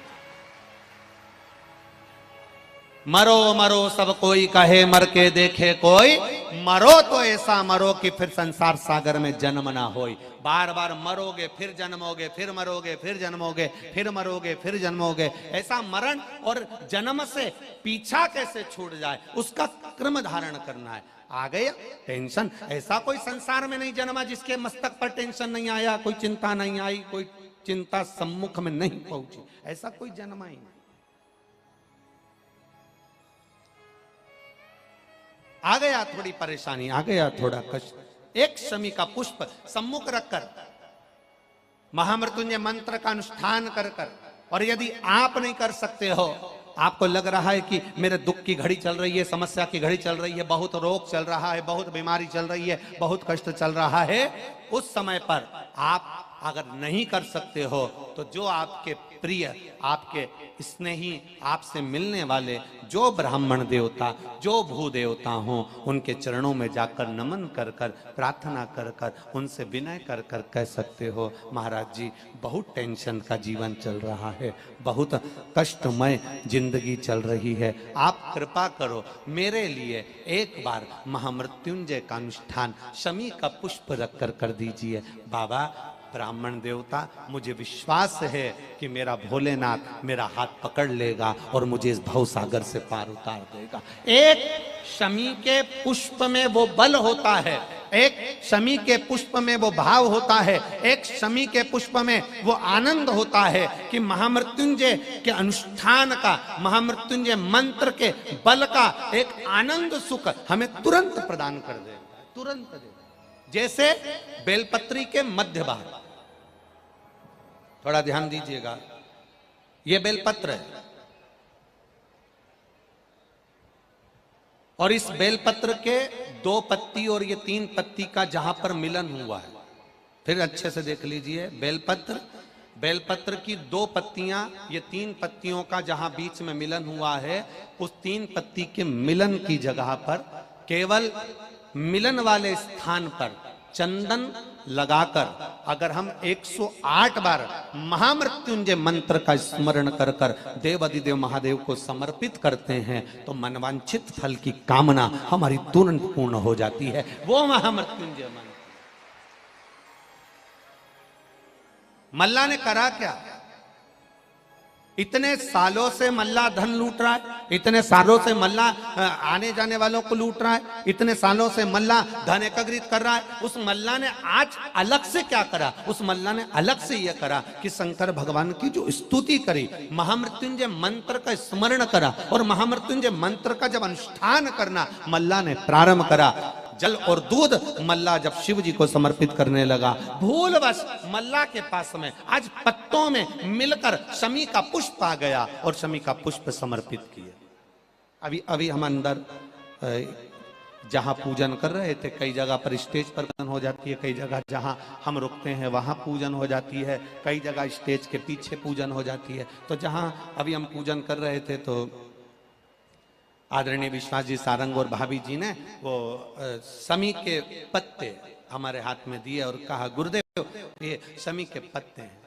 मरो मरो सब कोई कहे, मर के देखे कोई, मरो तो ऐसा मरो कि फिर संसार सागर में जन्म ना होई। बार बार मरोगे फिर जन्मोगे, फिर मरोगे फिर जन्मोगे, फिर मरोगे फिर जन्मोगे। ऐसा मरण और जन्म से पीछा कैसे छूट जाए, उसका क्रम धारण करना है। आ गया टेंशन, ऐसा कोई संसार में नहीं जन्मा जिसके मस्तक पर टेंशन नहीं आया, कोई चिंता नहीं आई, कोई चिंता सम्मुख में नहीं पहुंची, ऐसा कोई जन्मा ही नहीं। आ गया थोड़ी परेशानी, आ गया थोड़ा कष्ट, एक शमी का पुष्प सम्मुख रखकर महामृत्युंजय मंत्र का अनुष्ठान कर कर, और यदि आप नहीं कर सकते हो, आपको लग रहा है कि मेरे दुख की घड़ी चल रही है, समस्या की घड़ी चल रही है, बहुत रोग चल रहा है, बहुत बीमारी चल रही है, बहुत कष्ट चल रहा है, उस समय पर आप अगर नहीं कर सकते हो तो जो आपके प्रिय, आपके स्नेही, आपसे मिलने वाले जो ब्राह्मण देवता, जो भू देवता हों, उनके चरणों में जाकर नमन कर कर, प्रार्थना कर कर, उनसे विनय कर कर कह सकते हो, महाराज जी बहुत टेंशन का जीवन चल रहा है, बहुत कष्टमय जिंदगी चल रही है, आप कृपा करो मेरे लिए एक बार महामृत्युंजय का अनुष्ठान शमी का पुष्प रख कर दीजिए। बाबा ब्राह्मण देवता, मुझे विश्वास है कि मेरा भोलेनाथ मेरा हाथ पकड़ लेगा और मुझे इस भवसागर से पार उतार देगा। एक शमी के पुष्प में वो बल होता है, एक शमी के पुष्प में वो भाव होता है, एक शमी के पुष्प में वो आनंद होता है कि महामृत्युंजय के अनुष्ठान का, महामृत्युंजय मंत्र के बल का एक आनंद सुख हमें तुरंत प्रदान कर देगा, तुरंत देगा। जैसे बेलपत्री के मध्य भाग, थोड़ा ध्यान दीजिएगा, ये बेलपत्र है और इस बेलपत्र के 2 पत्ती और ये 3 पत्ती का जहां पर मिलन हुआ है, फिर अच्छे से देख लीजिए, बेलपत्र की 2 पत्तियां, ये 3 पत्तियों का जहां बीच में मिलन हुआ है, उस 3 पत्ती के मिलन की जगह पर, केवल मिलन वाले स्थान पर चंदन लगाकर अगर हम 108 बार महामृत्युंजय मंत्र का स्मरण कर कर देवाधिदेव महादेव को समर्पित करते हैं तो मनवांछित फल की कामना हमारी तुरंत पूर्ण हो जाती है। वो महामृत्युंजय मंत्र मल्ला ने करा क्या? इतने सालों से मल्ला धन लूट रहा है, इतने सालों से मल्ला आने जाने वालों को लूट रहा है, इतने सालों से मल्ला धन एकत्रित कर रहा है। उस मल्ला ने आज अलग से क्या करा? उस मल्ला ने अलग से यह करा कि शंकर भगवान की जो स्तुति करी, महामृत्युंजय मंत्र का स्मरण करा, और महामृत्युंजय मंत्र का जब अनुष्ठान करना मल्ला ने प्रारंभ करा, जल और दूध मल्ला जब शिव जी को समर्पित करने लगा, भूलवश मल्ला के पास में आज पत्तों में मिलकर शमी का पुष्प आ गया और शमी का पुष्प समर्पित किया। अभी हम अंदर जहां पूजन कर रहे थे, कई जगह पर स्टेज पर पूजन हो जाती है, कई जगह जहां हम रुकते हैं वहां पूजन हो जाती है, कई जगह स्टेज के पीछे पूजन हो जाती है। तो जहां अभी हम पूजन कर रहे थे तो आदरणीय विश्वास जी सारंग और भाभी जी ने वो शमी के पत्ते हमारे हाथ में दिए और कहा, गुरुदेव ये शमी के पत्ते हैं,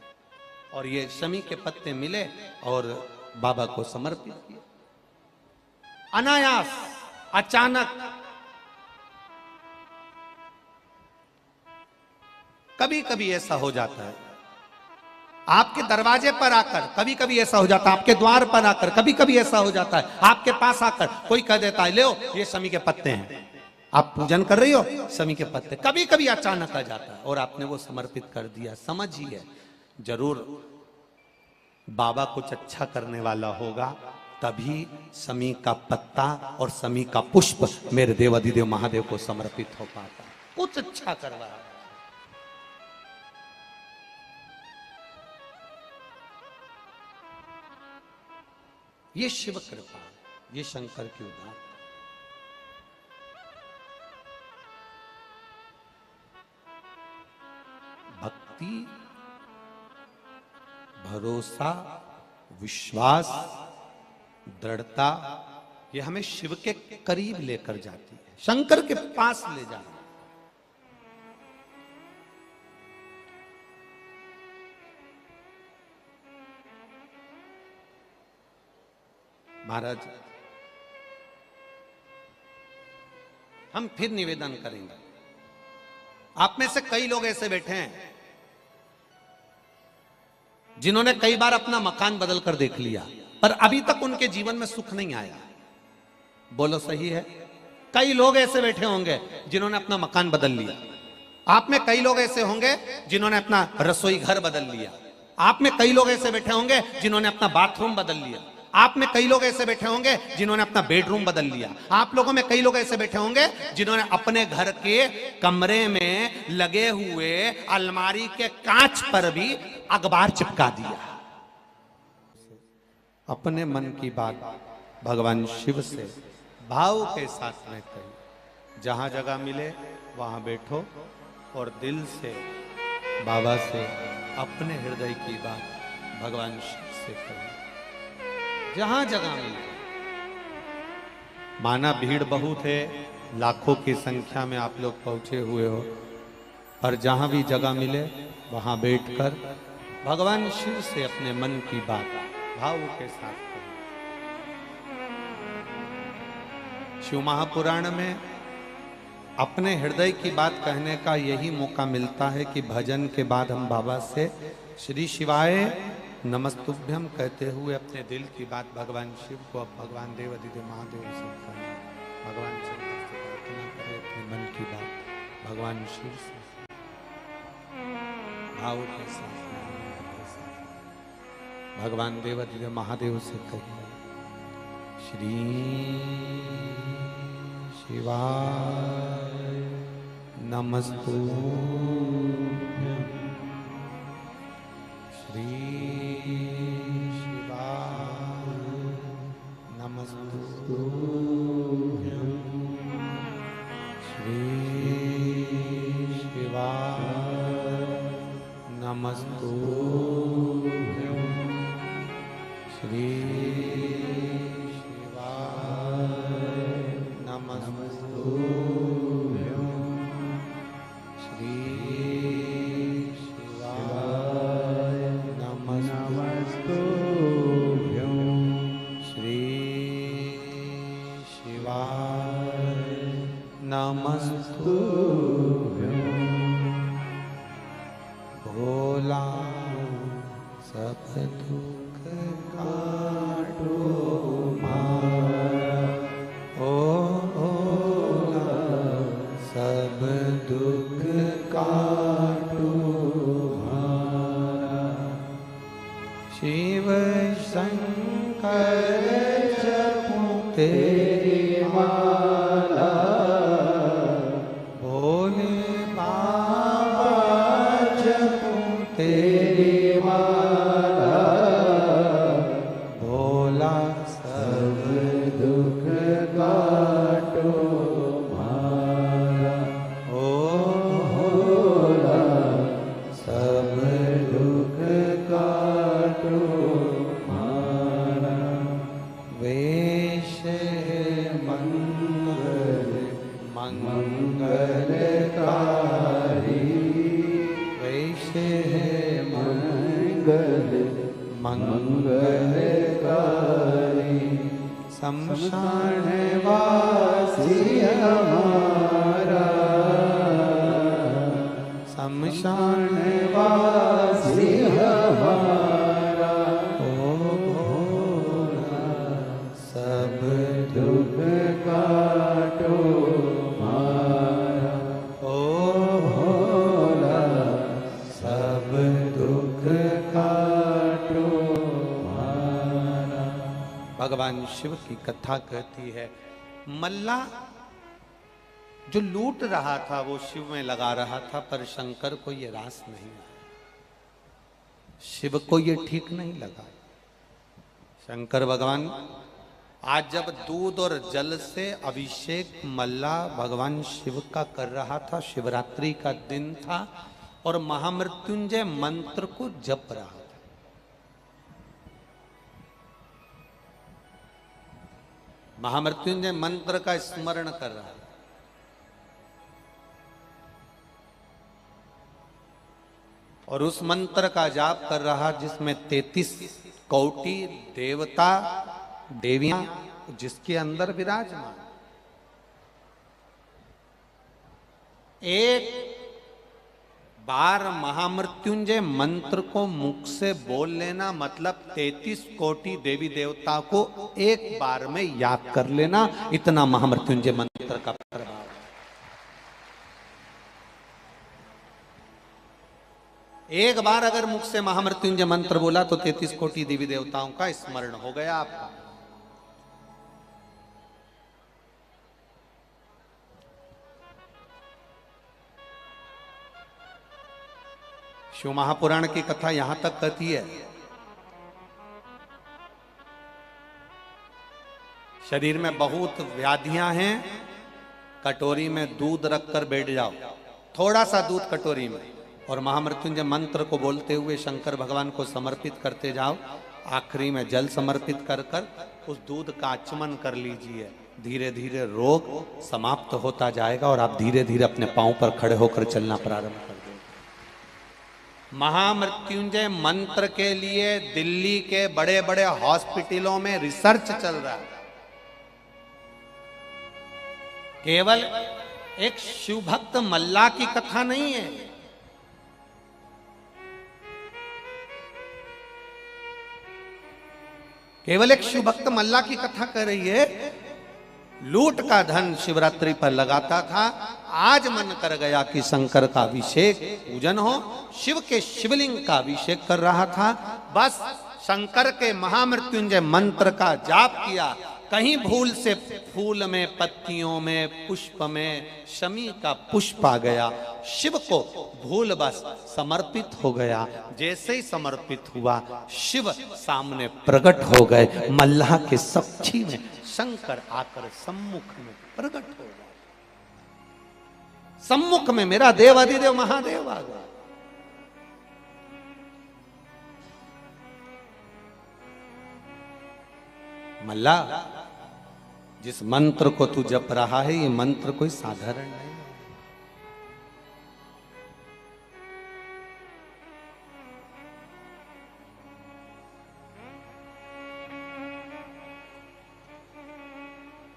और ये शमी के पत्ते मिले और बाबा को समर्पित किए। अनायास, अचानक, कभी कभी ऐसा हो जाता है आपके दरवाजे पर आकर, कभी कभी ऐसा हो जाता है आपके द्वार पर आकर, कभी कभी ऐसा हो जाता है आपके पास आकर कोई कह देता है, ले ये शमी के पत्ते हैं, आप पूजन कर रही हो, शमी के पत्ते। कभी कभी अचानक आ जाता है और आपने वो समर्पित कर दिया। समझिए, जरूर बाबा कुछ अच्छा करने वाला होगा, तभी शमी का पत्ता और शमी का पुष्प मेरे देवाधिदेव महादेव को समर्पित हो पाता। कुछ अच्छा करवा, ये शिव कृपा, ये शंकर की उदार। भक्ति, भरोसा, विश्वास, दृढ़ता, ये हमें शिव के करीब लेकर जाती है, शंकर के पास ले जाती है। महाराज, हम फिर निवेदन करेंगे। आप में से कई लोग ऐसे बैठे हैं जिन्होंने कई बार अपना मकान बदल कर देख लिया, पर अभी तक उनके जीवन में सुख नहीं आया। बोलो सही है? कई लोग ऐसे बैठे होंगे जिन्होंने अपना मकान बदल लिया। आप में कई लोग ऐसे होंगे जिन्होंने अपना रसोई घर बदल लिया। आप में कई लोग ऐसे बैठे होंगे जिन्होंने अपना बाथरूम बदल लिया। आप में कई लोग ऐसे बैठे होंगे जिन्होंने अपना बेडरूम बदल लिया। आप लोगों में कई लोग ऐसे बैठे होंगे जिन्होंने अपने घर के कमरे में लगे हुए अलमारी के कांच पर भी अखबार चिपका दिया। अपने मन की बात भगवान शिव से भाव के साथ में कही। जहां जगह मिले वहां बैठो और दिल से बाबा से अपने हृदय की बात भगवान शिव से कही। जहां जगह मिले, माना भीड़ बहुत है, लाखों की संख्या में आप लोग पहुंचे हुए हो, पर जहां भी जगह मिले वहां बैठकर भगवान शिव से अपने मन की बात भाव के साथ करें। शिव महापुराण में अपने हृदय की बात कहने का यही मौका मिलता है कि भजन के बाद हम बाबा से श्री शिवाय नमस्तुभ्यम कहते हुए अपने दिल की बात भगवान शिव को, अब भगवान देव अधिदेव महादेव से कहें। भगवान शिव से प्रार्थना करें अपने मन की बात भगवान शिव से भाव के साथ भगवान देव अधिदेव महादेव से कहिए। श्री शिवाय नमस्तुभ्यं। श्री शिवाय नमस्तुभ्यं। श्री शिवाय नमस्तुभ्यं। श्री भोला सब दुख काटो मारा, ओ भोला सब दुख काटो मारा। शिव शंकर जपो तेरी माला, भोले बाबा जपो तेरी माला, भोला सब दुख काटो मारा, ओ भोला सब दुख काटो मारा। वेश मंगल मंगलकारी, वैसे है मंगल मंगलकारी। शमशान वासी हमारा, शमशान वासी हमारा, ओ भोला सब दुख काटो मारा, ओ भोला सब दुख काटो मारा। भगवान शिव की कथा कहती है, मल्ला जो लूट रहा था वो शिव में लगा रहा था, पर शंकर को ये रास नहीं आया, शिव को ये ठीक नहीं लगा। शंकर भगवान आज जब दूध और जल से अभिषेक मल्ला भगवान शिव का कर रहा था, शिवरात्रि का दिन था और महामृत्युंजय मंत्र को जप रहा था। महामृत्युंजय मंत्र का स्मरण कर रहा था। और उस मंत्र का जाप कर रहा जिसमें 33 कोटि देवता देवियां जिसके अंदर विराजमान। एक बार महामृत्युंजय मंत्र को मुख से बोल लेना मतलब 33 कोटि देवी देवता को एक बार में याद कर लेना, इतना महामृत्युंजय मंत्र का प्रभाव। एक बार अगर मुख से महामृत्युंजय मंत्र बोला तो 33 कोटि देवी देवताओं का स्मरण हो गया आपका। शिव महापुराण की कथा यहां तक कहती है, शरीर में बहुत व्याधियां हैं, कटोरी में दूध रखकर बैठ जाओ, थोड़ा सा दूध कटोरी में, और महामृत्युंजय मंत्र को बोलते हुए शंकर भगवान को समर्पित करते जाओ। आखिरी में जल समर्पित कर कर उस दूध का आचमन कर लीजिए। धीरे धीरे रोग समाप्त होता जाएगा और आप धीरे धीरे अपने पांव पर खड़े होकर चलना प्रारंभ कर देंगे। महामृत्युंजय मंत्र के लिए दिल्ली के बड़े बड़े हॉस्पिटलों में रिसर्च चल रहा है। केवल एक शिव भक्त मल्ला की कथा नहीं है, केवल एक शिव भक्त मल्ला की कथा कर रही है। लूट का धन शिवरात्रि पर लगाता था, आज मन कर गया कि शंकर का अभिषेक पूजन हो, शिव के शिवलिंग का अभिषेक कर रहा था। बस शंकर के महामृत्युंजय मंत्र का जाप किया, कहीं भूल से फूल में, पत्तियों में, पुष्प में शमी का पुष्प आ गया, शिव को भूल बस समर्पित हो गया। जैसे ही समर्पित हुआ शिव सामने प्रकट हो गए, मल्लाह के साक्षी में शंकर आकर सम्मुख में प्रकट हो गए। सम्मुख में मेरा देव अधिदेव महादेव आ गया। मल्ला, जिस मंत्र को तू जप रहा है ये मंत्र कोई साधारण नहीं है।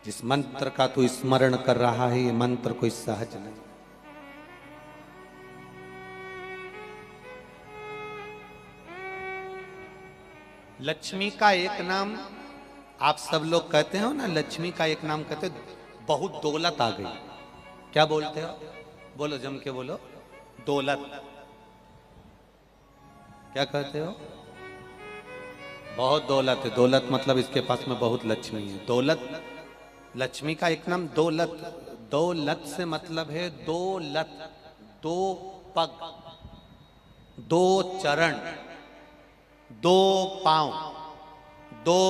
जिस मंत्र का तू स्मरण कर रहा है ये मंत्र कोई सहज नहीं। लक्ष्मी का एक नाम आप सब लोग कहते हो ना, लक्ष्मी का एक नाम कहते हो, बहुत दौलत आ गई। क्या बोलते हो? बोलो, जम के बोलो, दौलत। क्या कहते हो? बहुत दौलत है। दौलत मतलब इसके पास में बहुत लक्ष्मी है। दौलत, लक्ष्मी का एक नाम दौलत। दौलत से मतलब है दो लत, दो पग, दो चरण, दो पांव, दो,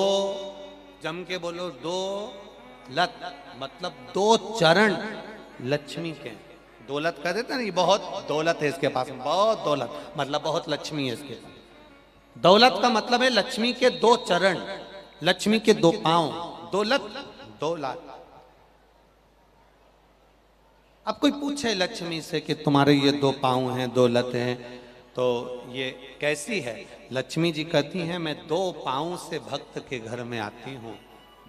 जम के बोलो, दो लत मतलब दो चरण लक्ष्मी के। दौलत कह देते ना, ये बहुत दौलत है इसके पास में, बहुत दौलत मतलब बहुत लक्ष्मी है इसके पास। दौलत का मतलब है लक्ष्मी के दो चरण, लक्ष्मी के दो पांव, दौलत, दौलत। अब कोई पूछे लक्ष्मी से कि तुम्हारे ये दो पांव हैं, दौलत हैं, तो ये कैसी है? लक्ष्मी जी कहती हैं, मैं दो पांव से भक्त के घर में आती हूँ,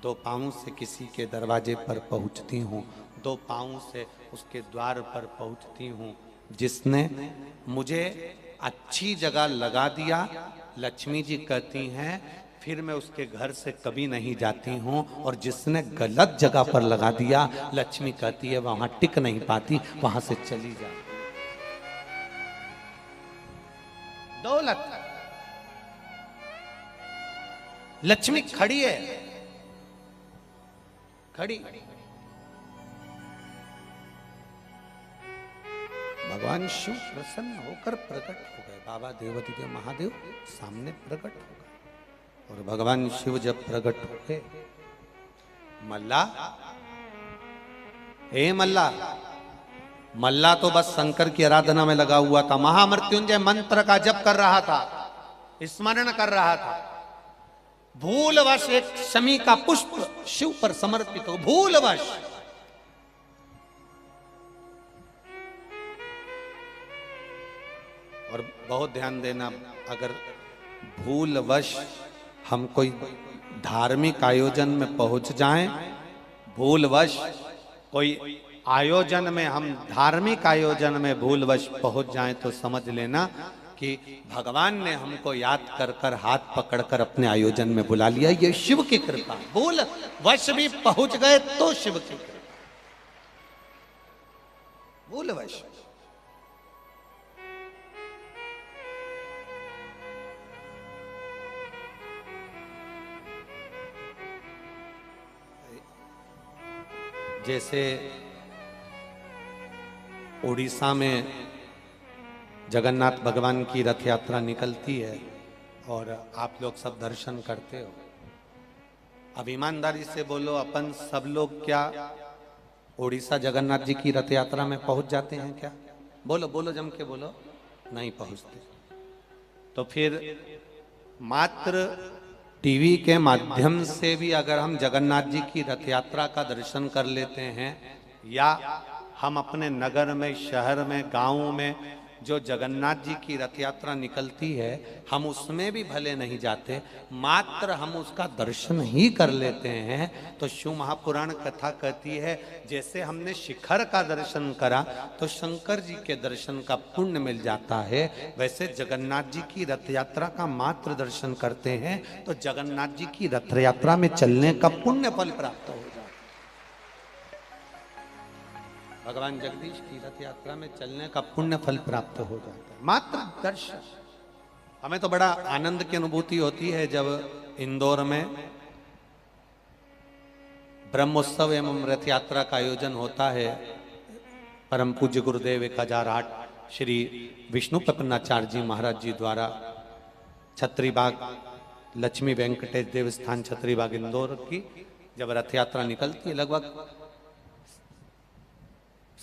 दो पांव से किसी के दरवाजे पर पहुँचती हूँ, दो पांव से उसके द्वार पर पहुँचती हूँ। जिसने मुझे अच्छी जगह लगा दिया, लक्ष्मी जी कहती हैं, फिर मैं उसके घर से कभी नहीं जाती हूँ, और जिसने गलत जगह पर लगा दिया, लक्ष्मी कहती है वहां टिक नहीं पाती, वहां से चली जाती। दौलत, लक्ष्मी खड़ी है, खड़ी। भगवान शिव प्रसन्न होकर प्रकट हो गए। बाबा देवाधिदेव महादेव सामने प्रकट हो गए और और भगवान शिव जब प्रकट हुए, मल्ला, ए मल्ला, मल्ला तो बस शंकर की आराधना में लगा हुआ था, महामृत्युंजय मंत्र का जप कर रहा था, स्मरण कर रहा था। भूलवश एक शमी का पुष्प शिव पर समर्पित हो, भूलवश। और बहुत ध्यान देना, अगर भूलवश हम कोई धार्मिक आयोजन में पहुंच जाएं, भूलवश कोई आयोजन में, हम धार्मिक आयोजन में भूलवश पहुंच जाएं, तो समझ लेना कि भगवान ने हमको याद कर कर हाथ पकड़कर अपने आयोजन में बुला लिया। ये शिव की कृपा। भूलवश भी पहुंच गए तो शिव की कृपा। भूलवश। जैसे उड़ीसा में जगन्नाथ भगवान की रथ यात्रा निकलती है और आप लोग सब दर्शन करते हो। अब ईमानदारी से बोलो, अपन सब लोग क्या उड़ीसा जगन्नाथ जी की रथ यात्रा में पहुंच जाते हैं क्या? बोलो बोलो, जम के बोलो। नहीं पहुंचते। तो फिर मात्र टीवी के माध्यम से भी अगर हम जगन्नाथ जी की रथ यात्रा का दर्शन कर लेते हैं, या हम अपने नगर में, शहर में, गांव में जो जगन्नाथ जी की रथ यात्रा निकलती है, हम उसमें भी भले नहीं जाते, मात्र हम उसका दर्शन ही कर लेते हैं, तो शिव महापुराण कथा कहती है जैसे हमने शिखर का दर्शन करा तो शंकर जी के दर्शन का पुण्य मिल जाता है, वैसे जगन्नाथ जी की रथ यात्रा का मात्र दर्शन करते हैं तो जगन्नाथ जी की रथ यात्रा में चलने का पुण्य फल प्राप्त हो जाता है। भगवान जगदीश की रथ यात्रा में चलने का पुण्य फल प्राप्त हो जाता है, मात्र दर्शन। हमें तो बड़ा आनंद की अनुभूति होती है जब इंदौर में ब्रह्मोत्सव एवं रथ यात्रा का आयोजन होता है। परम पूज्य गुरुदेव 1008 श्री विष्णु प्रपन्नाचार्य जी महाराज जी द्वारा छत्रीबाग लक्ष्मी वेंकटेश देवस्थान छत्रीबाग इंदौर की जब रथ यात्रा निकलती है, लगभग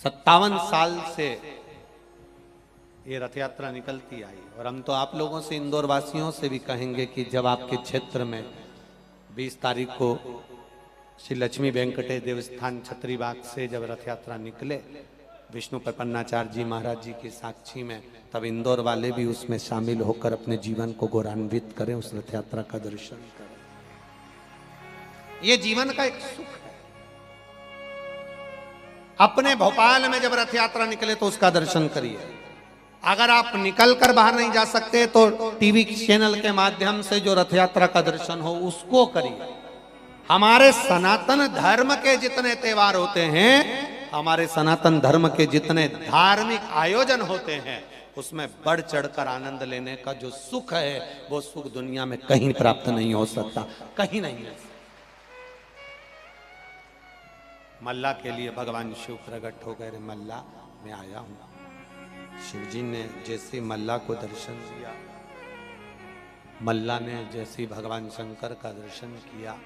57 साल से ये रथ यात्रा निकलती आई। और हम तो आप लोगों से, इंदौर वासियों से भी कहेंगे कि जब आपके क्षेत्र में 20 तारीख को श्री लक्ष्मी वेंकटेश देवस्थान छत्रीबाग से जब रथ यात्रा निकले विष्णु प्रपन्नाचार्य जी महाराज जी की साक्षी में, तब इंदौर वाले भी उसमें शामिल होकर अपने जीवन को गौरवान्वित करें, उस रथ यात्रा का दर्शन करें। ये जीवन का एक सुख है। अपने भोपाल में जब रथ यात्रा निकले तो उसका दर्शन करिए। अगर आप निकल कर बाहर नहीं जा सकते तो टीवी चैनल के माध्यम से जो रथ यात्रा का दर्शन हो उसको करिए। हमारे सनातन धर्म के जितने त्योहार होते हैं, हमारे सनातन धर्म के जितने धार्मिक आयोजन होते हैं, उसमें बढ़ चढ़कर आनंद लेने का जो सुख है, वो सुख दुनिया में कहीं प्राप्त नहीं हो सकता, कहीं नहीं है। मल्ला के लिए भगवान शिव प्रकट हो गए। मल्ला, मैं आया हूं। शिव जी ने जैसे मल्ला को दर्शन दिया, मल्ला ने जैसे भगवान शंकर का दर्शन किया,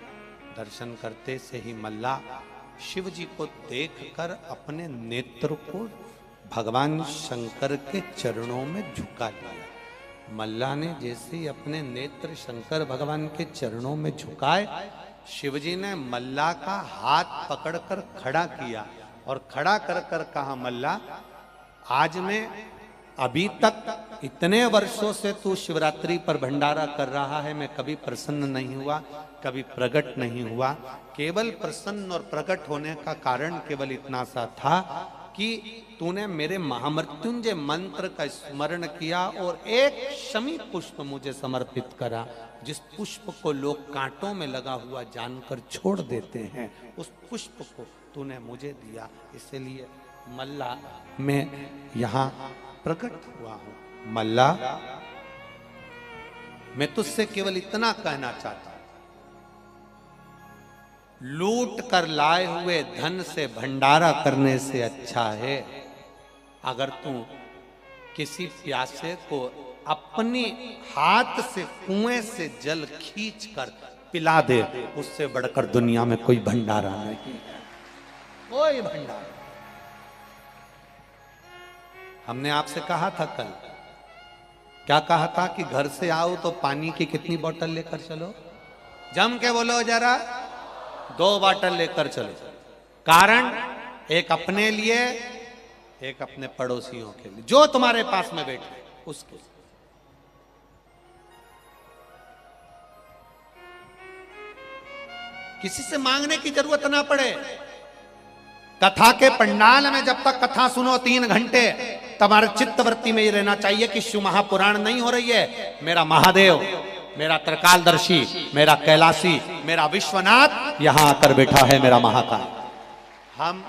दर्शन करते से ही मल्ला शिव जी को देखकर अपने नेत्र को भगवान शंकर के चरणों में झुका लिया। मल्ला ने जैसे ही अपने नेत्र शंकर भगवान के चरणों में झुकाए, शिवजी ने मल्ला का हाथ पकड़कर खड़ा किया और खड़ा कर कर कहा, मल्ला, आज मैं अभी तक इतने वर्षों से तू शिवरात्रि पर भंडारा कर रहा है, मैं कभी प्रसन्न नहीं हुआ, कभी प्रकट नहीं हुआ। केवल प्रसन्न और प्रकट होने का कारण केवल इतना सा था कि तूने मेरे महामृत्युंजय मंत्र का स्मरण किया और एक शमी पुष्प मुझे समर्पित करा, जिस पुष्प को लोग कांटों में लगा हुआ जानकर छोड़ देते हैं, उस पुष्प को तूने मुझे दिया, इसलिए मल्ला मैं यहाँ प्रकट हुआ हूं। मल्ला, मैं तुझसे केवल इतना कहना चाहता हूं, लूट कर लाए हुए धन से भंडारा करने से अच्छा है अगर तू किसी प्यासे को अपने हाथ से कुएं से जल खींच कर पिला दे, उससे बढ़कर दुनिया में कोई भंडारा नहीं, कोई भंडारा। हमने आपसे कहा था कल, क्या कहा था कि घर से आओ तो पानी की कितनी बोतल लेकर चलो? जम के बोलो जरा, 2 बोतल लेकर चलो। कारण एक अपने लिए, एक अपने पड़ोसियों के लिए, जो तुम्हारे पास में बैठे उसके। किसी से मांगने की जरूरत ना पड़े। कथा के पंडाल में जब तक कथा सुनो 3 घंटे, तुम्हारे चित्तवृत्ति में ये रहना चाहिए कि शिव महापुराण नहीं हो रही है, मेरा महादेव, मेरा त्रिकालदर्शी, मेरा कैलाशी, मेरा विश्वनाथ यहां आकर बैठा है, मेरा महाकाल। हम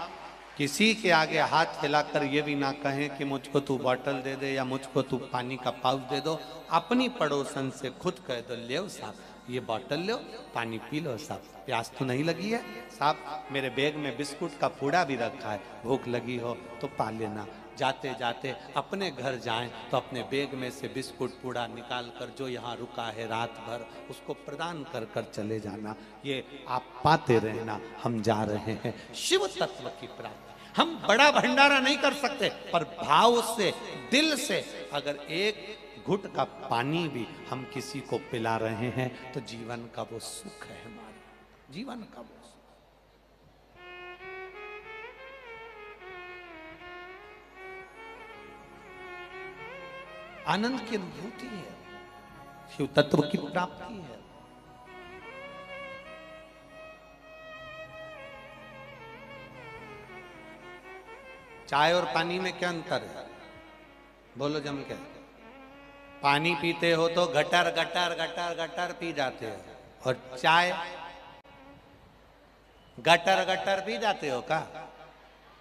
किसी के आगे हाथ फैलाकर ये भी ना कहें कि मुझको तू बोतल दे दे या मुझको तू पानी का पाउच दे दो। अपनी पड़ोसन से खुद कह दो, ले साहब ये बोतल लो, पानी पी लो साहब, प्यास तो नहीं लगी है साहब, मेरे बैग में बिस्कुट का पूड़ा भी रखा है, भूख लगी हो तो पा लेना। जाते जाते अपने घर जाएं तो अपने बैग में से बिस्कुट पूड़ा निकाल कर जो यहाँ रुका है रात भर उसको प्रदान कर कर चले जाना। ये आप पाते रहना, हम जा रहे हैं शिव तत्व की प्राप्ति। हम बड़ा भंडारा नहीं कर सकते, पर भाव से, दिल से अगर एक घुट का पानी भी हम किसी को पिला रहे हैं तो जीवन का वो सुख है, हमारे जीवन का वो सुख। आनंद की अनुभूति है, शिव तत्व की प्राप्ति है। चाय और पानी में क्या अंतर है? बोलो जम के। पानी पीते हो तो gutter gutter gutter gutter P जाते हो, और चाय गटर गटर पी जाते हो का?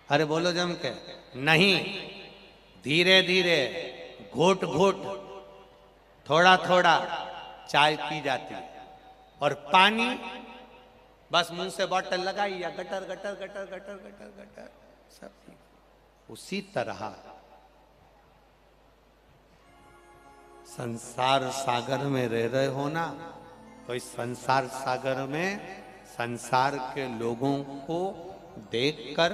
अरे बोलो जम के। नहीं, धीरे धीरे, घोट घोट, थोड़ा थोड़ा चाय पी जाती है, और पानी बस मुंह से बोतल लगाई या gutter gutter gutter gutter gutter gutter सब पी। उसी तरह संसार सागर में रह रहे हो ना, तो इस संसार सागर में संसार के लोगों को देखकर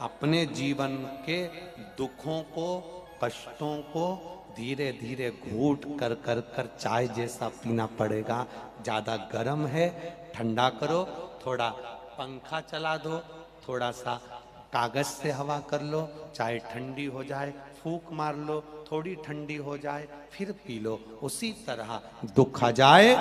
अपने जीवन के दुखों को, कष्टों को धीरे धीरे घूट कर कर कर चाय जैसा पीना पड़ेगा। ज्यादा गर्म है, ठंडा करो, थोड़ा पंखा चला दो, थोड़ा सा कागज से हवा कर लो, चाय ठंडी हो जाए, फूंक मार लो, थोड़ी ठंडी हो जाए, फिर पी लो। उसी तरह दुख आ जाए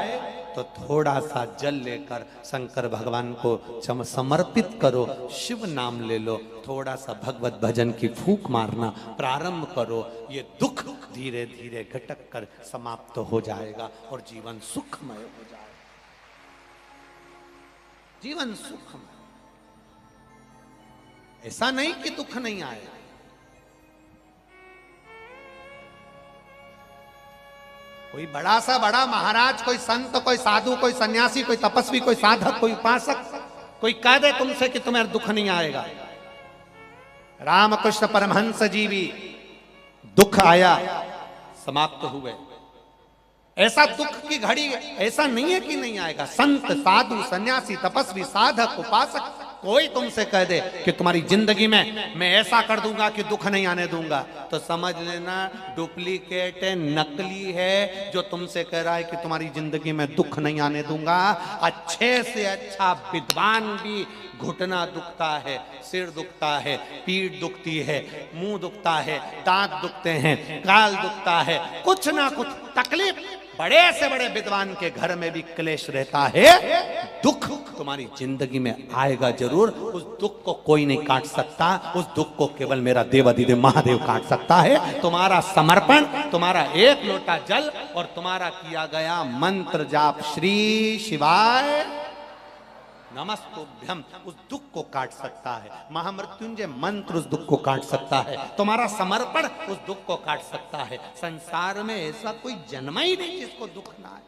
तो थोड़ा सा जल लेकर शंकर भगवान को समर्पित करो, शिव नाम ले लो, थोड़ा सा भगवत भजन की फूंक मारना प्रारंभ करो। ये दुख धीरे धीरे घटक कर समाप्त हो जाएगा और जीवन सुखमय हो जाएगा, जीवन सुखमय। ऐसा नहीं कि दुख नहीं आए। कोई बड़ा सा बड़ा महाराज, कोई संत, कोई साधु, कोई सन्यासी, कोई तपस्वी, कोई साधक, कोई उपासक, कोई कह दे तुमसे कि तुम्हें दुख नहीं आएगा। रामकृष्ण परमहंस जी भी दुख आया, समाप्त हुए। ऐसा दुख की घड़ी ऐसा नहीं है कि नहीं आएगा। संत, साधु, सन्यासी, तपस्वी, साधक, उपासक, कोई तुमसे कह दे कि तुम्हारी जिंदगी में मैं ऐसा कर दूंगा कि दुख नहीं आने दूंगा, तो समझ लेना डुप्लीकेट है, नकली है। जो तुमसे कह रहा है कि तुम्हारी जिंदगी में दुख नहीं आने दूंगा, अच्छे से अच्छा विद्वान भी घुटना दुखता है, सिर दुखता है, पीठ दुखती है, मुंह दुखता है, दांत दुखते हैं, गाल दुखता है, कुछ ना कुछ तकलीफ, बड़े से बड़े विद्वान के घर में भी क्लेश रहता है। दुख तुम्हारी जिंदगी में आएगा जरूर। उस दुख को कोई नहीं काट सकता, उस दुख को केवल मेरा देवाधिदेव महादेव काट सकता है। तुम्हारा समर्पण, तुम्हारा एक लोटा जल और तुम्हारा किया गया मंत्र जाप श्री शिवाय नमस्तुभ्यम उस दुख को काट सकता है। महामृत्युंजय मंत्र उस दुख को काट सकता है। तुम्हारा समर्पण उस दुख को काट सकता है। संसार में ऐसा कोई जन्मा ही नहीं जिसको दुख ना आए।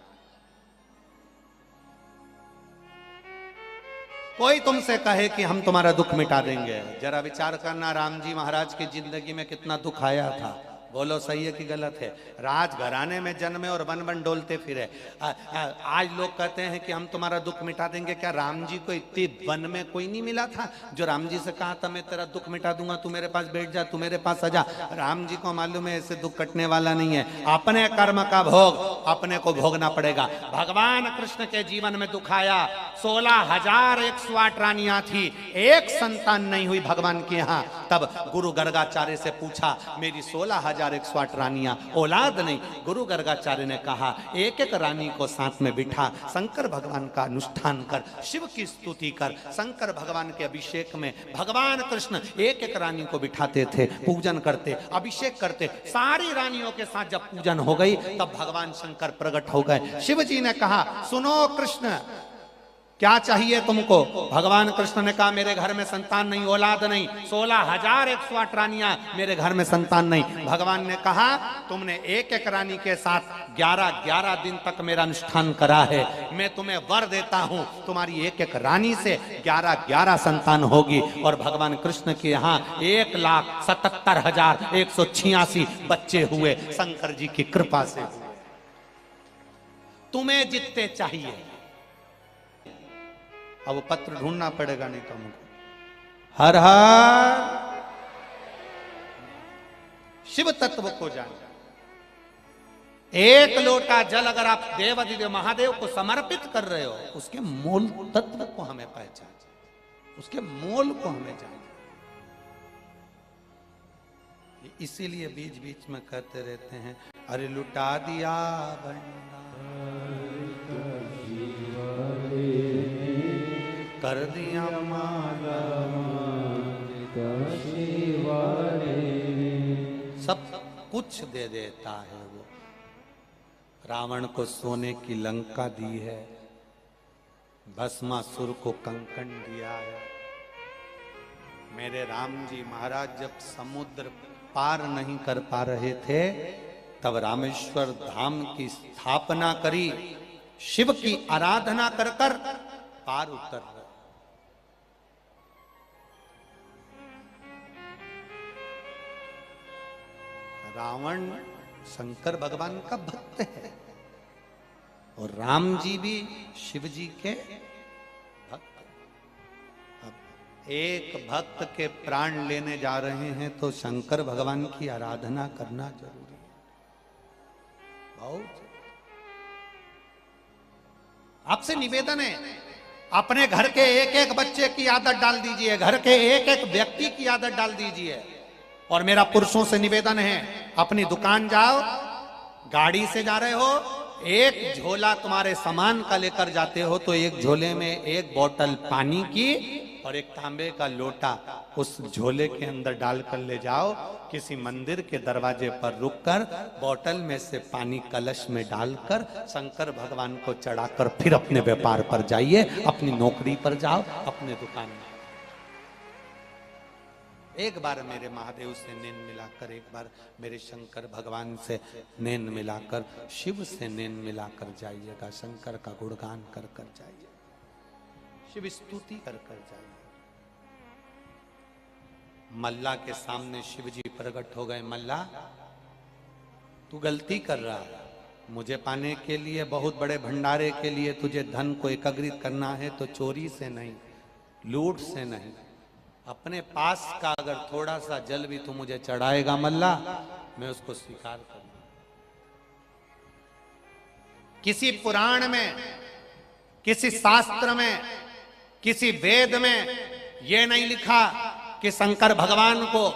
कोई तुमसे कहे कि हम तुम्हारा दुख मिटा देंगे, जरा विचार करना, राम जी महाराज की जिंदगी में कितना दुख आया था। बोलो सही है कि गलत है? राजघराने में जन्मे और वन वन डोलते फिरे। आज लोग कहते हैं कि हम तुम्हारा दुख मिटा देंगे। क्या राम जी को इतनी वन में कोई नहीं मिला था जो राम जी से कहा था मैं तेरा दुख मिटा दूंगा, तू मेरे पास बैठ जा, तू मेरे पास आ जा? राम जी को मालूम है ऐसे दुख कटने वाला नहीं है। अपने कर्म का भोग अपने को भोगना पड़ेगा। भगवान कृष्ण के जीवन में दुख आया। 16,108 रानियां थी, एक संतान नहीं हुई भगवान के यहाँ। तब गुरु गर्गाचार्य से पूछा, मेरी 16,108 रानियां, औलाद नहीं। गुरु गर्गाचार्य ने कहा, एक एक रानी को साथ में बिठा, शंकर भगवान का अनुष्ठान कर, शिव की स्तुति कर। शंकर भगवान के अभिषेक में भगवान कृष्ण एक एक रानी को बिठाते थे, पूजन करते, अभिषेक करते। सारी रानियों के साथ जब पूजन हो गई तब भगवान शंकर प्रकट हो गए। शिव जी ने कहा, सुनो कृष्ण, क्या चाहिए तुमको? भगवान कृष्ण ने कहा, मेरे घर में संतान नहीं, औलाद नहीं। 16,108 रानियां, मेरे घर में संतान नहीं। भगवान ने कहा, तुमने एक एक रानी के साथ 11-11 दिन तक मेरा अनुष्ठान करा है। मैं तुम्हें वर देता हूं, तुम्हारी एक एक रानी से 11-11 संतान होगी। और भगवान कृष्ण के यहाँ 1,77,186 बच्चे हुए, शंकर जी की कृपा से हुए। तुम्हें जितने चाहिए। अब वो पत्र ढूंढना पड़ेगा, नहीं तो हमको। हर हर शिव तत्व को जान। एक लोटा जल अगर आप देवाधिदेव महादेव को समर्पित कर रहे हो, उसके मूल तत्व को हमें पहचान, उसके मूल को हमें जान। इसीलिए बीच बीच में कहते रहते हैं, अरे लुटा दिया कर दिया माला, सब कुछ दे देता है वो। रावण को सोने की लंका दी है, भस्मासुर को कंकण दिया है। मेरे राम जी महाराज जब समुद्र पार नहीं कर पा रहे थे, तब रामेश्वर धाम की स्थापना करी, शिव की आराधना कर कर पार उतर रहे। रावण शंकर भगवान का भक्त है और राम जी भी शिव जी के भक्त। अब एक भक्त के प्राण लेने जा रहे हैं तो शंकर भगवान की आराधना करना जरूरी है, बहुत। आपसे निवेदन है, अपने घर के एक एक बच्चे की आदत डाल दीजिए, घर के एक एक व्यक्ति की आदत डाल दीजिए। और मेरा पुरुषों से निवेदन है, अपनी दुकान जाओ, गाड़ी से जा रहे हो, एक झोला तुम्हारे सामान का लेकर जाते हो तो एक झोले में एक बोतल पानी की और एक तांबे का लोटा उस झोले के अंदर डालकर ले जाओ। किसी मंदिर के दरवाजे पर रुककर बोतल में से पानी कलश में डालकर शंकर भगवान को चढ़ाकर फिर अपने व्यापार पर जाइए, अपनी नौकरी पर जाओ, अपने दुकान में। एक बार मेरे महादेव से नैन मिलाकर, एक बार मेरे शंकर भगवान से नैन मिलाकर, शिव से नैन मिलाकर जाइएगा। शंकर का गुणगान कर कर जाइए, शिव स्तुति कर कर जाइए। मल्ला के सामने शिव जी प्रकट हो गए। मल्ला, तू गलती कर रहा है। मुझे पाने के लिए, बहुत बड़े भंडारे के लिए तुझे धन को एकत्रित करना है तो चोरी से नहीं, लूट से नहीं, अपने पास का अगर थोड़ा सा जल भी तू मुझे चढ़ाएगा मल्ला, मैं उसको स्वीकार करूंगा। किसी पुराण में, किसी शास्त्र में, किसी वेद में यह नहीं लिखा कि शंकर भगवान को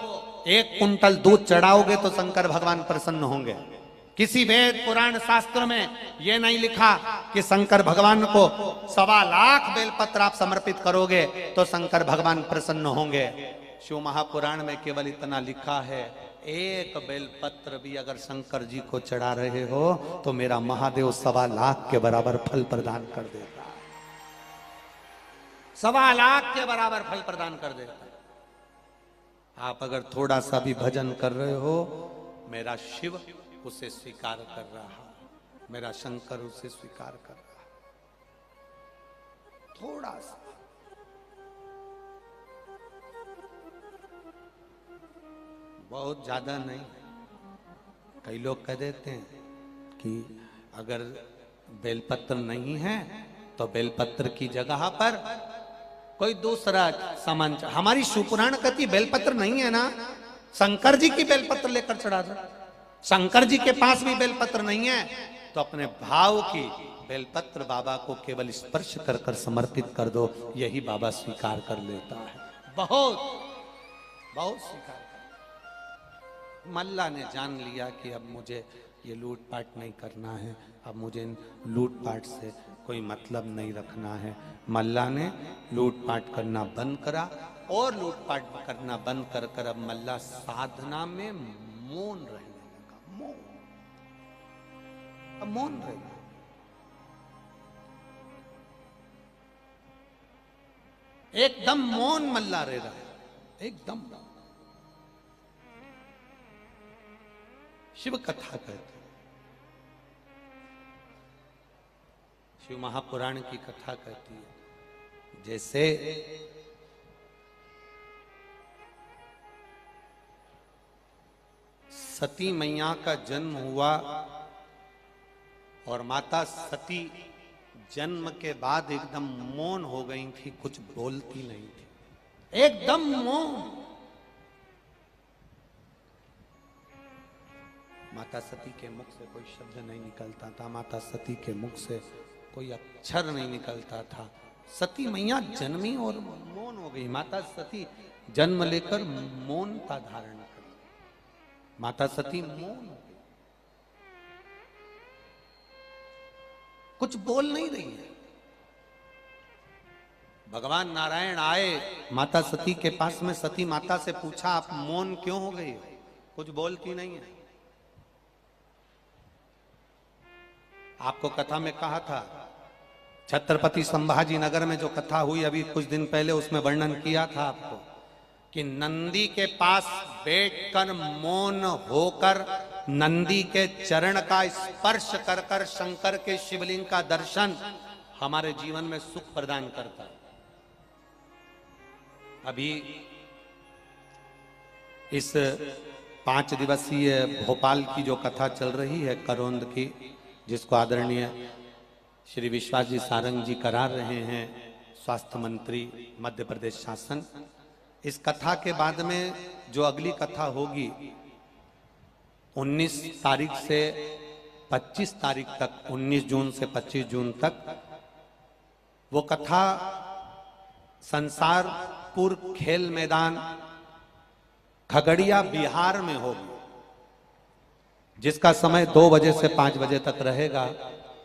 1 कुंटल दूध चढ़ाओगे तो शंकर भगवान प्रसन्न होंगे। किसी वेद पुराण शास्त्र में यह नहीं लिखा कि शंकर भगवान को 1.25 लाख बेलपत्र आप समर्पित करोगे तो शंकर भगवान प्रसन्न होंगे। शिव महापुराण में केवल इतना लिखा है, एक बेलपत्र भी अगर शंकर जी को चढ़ा रहे हो तो मेरा महादेव 1.25 लाख के बराबर फल प्रदान कर देता है। 1.25 लाख के बराबर फल प्रदान कर देता है। आप अगर थोड़ा सा भी भजन कर रहे हो, मेरा शिव उसे स्वीकार कर रहा है, मेरा शंकर उसे स्वीकार कर रहा है। थोड़ा सा, बहुत ज्यादा नहीं। कई लोग कह देते हैं कि अगर बेलपत्र नहीं है तो बेलपत्र की जगह पर कोई दूसरा सामान। हमारी शिवपुराण कहती बेलपत्र नहीं है ना, शंकर जी की बेलपत्र लेकर चढ़ा दो। शंकर जी के पास भी बेलपत्र नहीं है तो अपने भाव की बेलपत्र बाबा को केवल स्पर्श कर कर समर्पित कर दो, यही बाबा स्वीकार कर लेता है। बहुत बहुत स्वीकार कर। मल्ला ने जान लिया कि अब मुझे ये लूटपाट नहीं करना है, अब मुझे लूटपाट से कोई मतलब नहीं रखना है। मल्ला ने लूटपाट करना बंद करा और लूटपाट करना बंद कर कर अब मल्ला साधना में मौन रहने लगा। मौन, अब मौन रहेगा। एकदम मौन मल्ला रह रहा है, एकदम। शिव कथा कहते हैं, शिव महापुराण की कथा कहती है जैसे सती मैया का जन्म हुआ और माता सती जन्म के बाद एकदम मौन हो गई थी, कुछ बोलती नहीं थी, एकदम मौन। माता सती के मुख से कोई शब्द नहीं निकलता था, माता सती के मुख से कोई अक्षर नहीं निकलता था। सती मैया जन्मी और मौन हो गई। माता सती जन्म लेकर मौनता धारण करी, माता सती मौन हो गई, कुछ बोल नहीं रही है। भगवान नारायण आए माता सती के पास में, सती माता से पूछा आप मौन क्यों हो गई, कुछ बोलती नहीं है। आपको कथा में कहा था, छत्रपति संभाजी नगर में जो कथा हुई अभी कुछ दिन पहले, उसमें वर्णन किया था आपको कि नंदी के पास बैठकर मौन होकर नंदी के चरण का स्पर्श कर कर शंकर के शिवलिंग का दर्शन हमारे जीवन में सुख प्रदान करता है। अभी इस 5 दिवसीय भोपाल की जो कथा चल रही है करोंद की, जिसको आदरणीय श्री विश्वास जी सारंग जी करा रहे हैं, स्वास्थ्य मंत्री मध्य प्रदेश शासन, इस कथा के बाद में जो अगली कथा होगी 19 तारीख से 25 तारीख तक, 19 जून से 25 जून तक, वो कथा संसारपुर खेल मैदान खगड़िया बिहार में होगी, जिसका समय 2 बजे से 5 बजे तक रहेगा।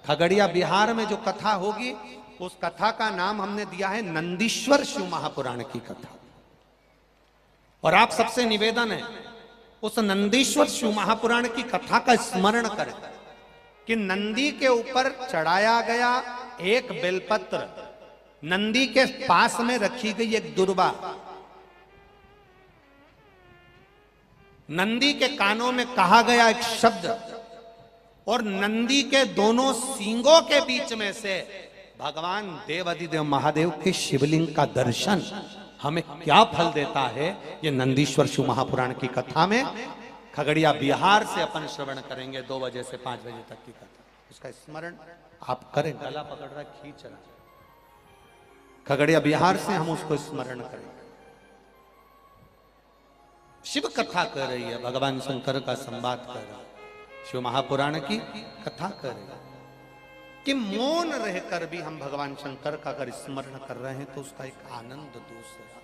खगड़िया बिहार में जो कथा होगी उस कथा का नाम हमने दिया है नंदीश्वर शिव महापुराण की कथा। और आप सबसे निवेदन है उस नंदीश्वर शिव महापुराण की कथा का स्मरण करें कि नंदी के ऊपर चढ़ाया गया एक बेलपत्र, नंदी के पास में रखी गई एक दुर्वा, नंदी के कानों में कहा गया एक शब्द, और नंदी के दोनों सींगों के बीच में से भगवान देवाधिदेव महादेव के शिवलिंग का दर्शन हमें क्या फल देता है, ये नंदीश्वर शिव महापुराण की कथा में खगड़िया बिहार से अपन श्रवण करेंगे। 2 बजे से 5 बजे तक की कथा, उसका स्मरण आप करें। गला पकड़ रहा, खींच रहा, खगड़िया बिहार से हम उसको स्मरण करेंगे। शिव कथा कर रही है, भगवान शंकर का संवाद कर रहा है, शिव महापुराण की कथा कर रही है कि मौन रहकर भी हम भगवान शंकर का अगर स्मरण कर रहे हैं तो उसका एक आनंद दूसरा,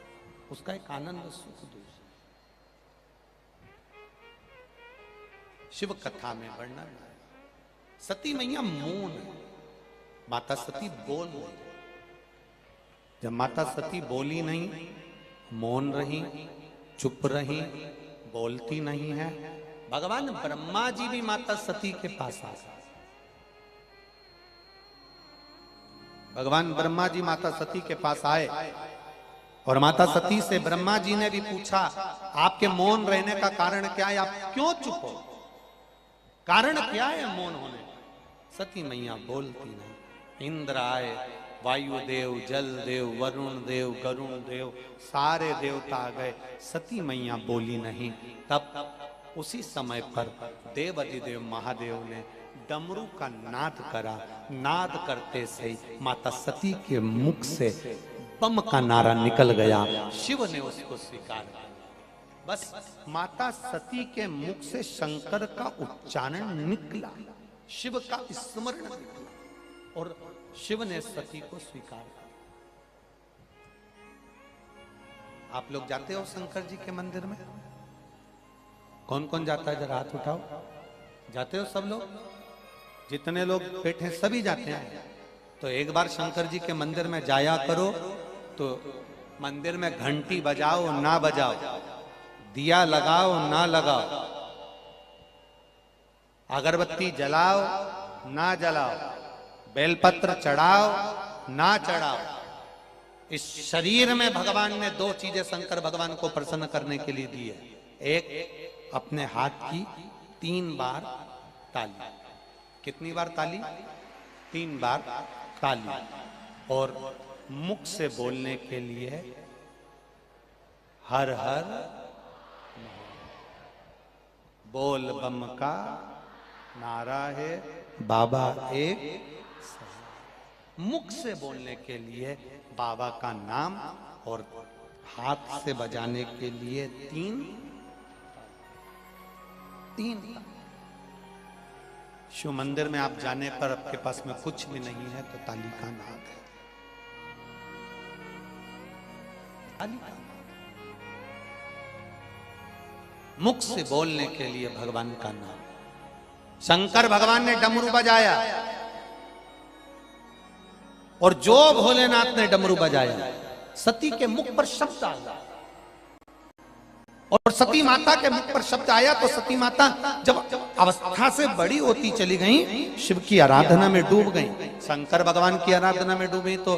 उसका एक आनंद सुख दूसरा। शिव कथा में वर्णन है सती मैया मौन है, माता सती बोल नहीं। जब माता सती बोली नहीं, मौन रही, चुप रही, बोलती नहीं है, भगवान ब्रह्मा जी भी माता सती के पास आ गए। भगवान ब्रह्मा जी माता सती के पास आए और माता सती से ब्रह्मा जी ने भी पूछा आपके मौन रहने का कारण क्या है, आप क्यों चुप हो, कारण क्या है मौन होने का। सती मैया बोलती नहीं। इंद्र आए, वायुदेव, जल देव, वरुण देव, गरुण देव, सारे देवता आ गए, सती मैया बोली नहीं। तब उसी समय पर देवाधिदेव महादेव ने डमरू का नाद करा। नाद करते से ही माता सती के मुख से बम का नारा निकल गया। शिव ने उसको स्वीकार किया। बस माता सती के मुख से शंकर का उच्चारण निकला, शिव का स्मरण निकला और शिव ने सती को स्वीकार किया। आप लोग जाते हो शंकर जी के मंदिर में? कौन कौन जाता है? जरा हाथ उठाओ। जाते हो सब लोग? जितने लोग बैठे सभी जाते हैं। तो एक बार शंकर जी के मंदिर में जाया करो, तो मंदिर में घंटी बजाओ ना बजाओ, दिया लगाओ ना लगाओ, अगरबत्ती जलाओ ना जलाओ, बेलपत्र चढ़ाओ ना चढ़ाओ, इस शरीर में भगवान ने दो चीजें शंकर भगवान को प्रसन्न करने के लिए दी है। एक, अपने हाथ की 3 बार ताली। कितनी बार ताली? 3 बार ताली। और मुख से बोलने के लिए हर हर बोल बम का नारा है, बाबा एक। मुख से बोलने के लिए बाबा का नाम और हाथ से बजाने के लिए 3 शिव मंदिर में आप जाने पर आपके पास में कुछ भी नहीं है तो ताली का नाद है। ताली का नाद। मुख से बोलने के लिए भगवान का नाम। शंकर भगवान ने डमरू बजाया और जो भोलेनाथ ने डमरू बजाया, सती के मुख पर शब्द आया और सती माता के मुख पर शब्द आया तो सती माता जब अवस्था से बड़ी होती चली गई, शिव की आराधना में डूब गई, शंकर भगवान की आराधना में डूब गई। तो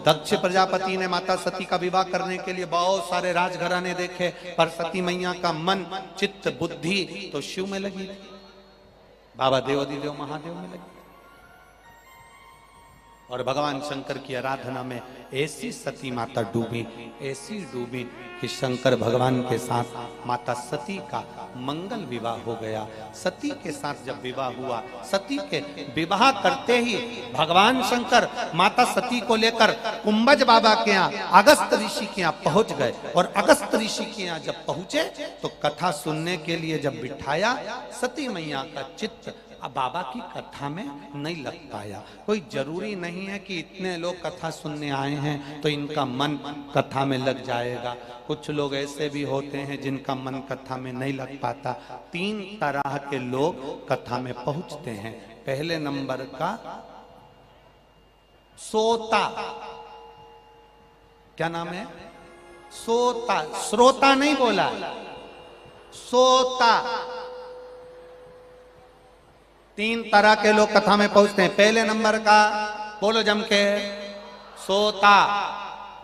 दक्ष प्रजापति ने माता सती का विवाह करने के लिए बहुत सारे राजघराने देखे, पर सती मैया का मन चित्त बुद्धि तो शिव में लगी, बाबा देवाधिदेव महादेव में लगी। और भगवान शंकर की आराधना में ऐसी सती माता डूबी, ऐसी डूबी कि शंकर भगवान के साथ माता सती का मंगल विवाह हो गया। सती के साथ जब विवाह हुआ, सती के विवाह करते ही भगवान शंकर माता सती को लेकर कुंभज बाबा के यहाँ, अगस्त ऋषि के यहाँ पहुंच गए। और अगस्त ऋषि के यहाँ जब पहुंचे तो कथा सुनने के लिए जब बिठाया, सती मैया का चित्त अब बाबा की कथा में नहीं लग पाया। कोई जरूरी नहीं है कि इतने लोग कथा सुनने आए हैं तो इनका मन कथा में लग जाएगा। कुछ लोग ऐसे भी होते हैं जिनका मन कथा में नहीं लग पाता। 3 तरह के लोग कथा में पहुंचते हैं। पहले नंबर का सोता। क्या नाम है? सोता। श्रोता नहीं बोला, सोता। 3 तरह के लोग कथा में पहुंचते हैं। पहले नंबर का, बोलो जम के, सोता,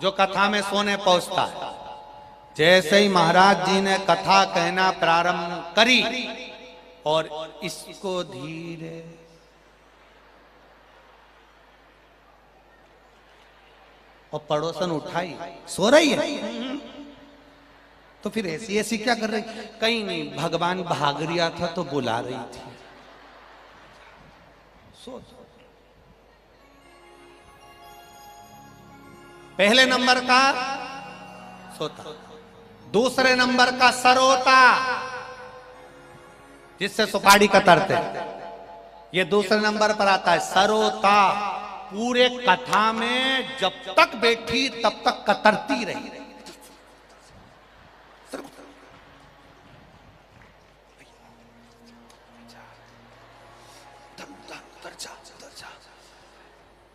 जो कथा में सोने पहुंचता है। जैसे ही महाराज जी ने कथा कहना प्रारंभ करी और इसको धीरे और पड़ोसन उठाई, सो रही है तो फिर ऐसी ऐसी क्या कर रही? कहीं नहीं, भगवान भाग रिया था तो बुला रही थी। पहले नंबर का सोता। दूसरे नंबर का सरोता, जिससे सुपारी कतरते, ये दूसरे नंबर पर आता है। सरोता पूरे कथा में जब तक बैठी तब तक कतरती रही।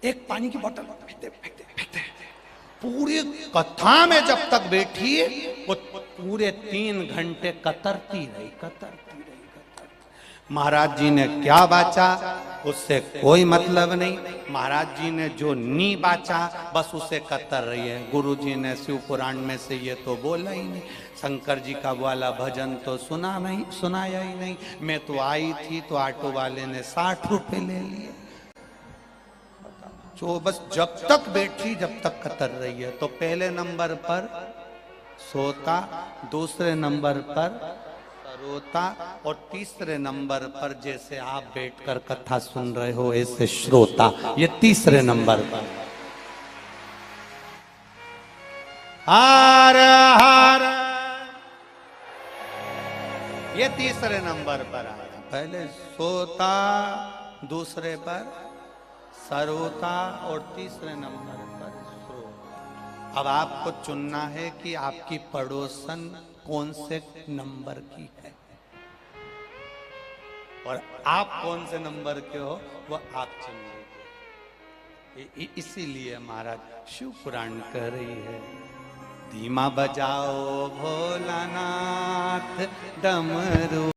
एक पानी की बोतल फेंकते फेंकते फेंकते, पूरी कथा में जब तक बैठी वो पूरे 3 घंटे कतरती रही, कतरती रही। महाराज जी ने क्या बाचा उससे कोई मतलब नहीं। महाराज जी ने जो नी बाचा बस उसे कतर रही है। गुरु जी ने शिव पुराण में से ये तो बोला ही नहीं, शंकर जी का वाला भजन तो सुनाया ही नहीं। मैं तो आई थी तो ऑटो वाले ने 60 रुपए ले लिए। जो बस जब तक बैठी जब तक कतर रही है। तो पहले नंबर पर सोता, दूसरे नंबर पर श्रोता, और तीसरे नंबर पर जैसे आप बैठकर कथा सुन रहे हो ऐसे श्रोता, ये तीसरे नंबर पर। हर हर, ये तीसरे नंबर पर आया। पहले सोता, दूसरे पर सरोता और तीसरे नंबर पर श्रोता। अब आपको चुनना है कि आपकी पड़ोसन कौन से नंबर की है और आप कौन से नंबर के हो, वो आप चुन लीजिए। इसीलिए महाराज शिव पुराण कह रही है, धीमा बजाओ भोलानाथ डमरू।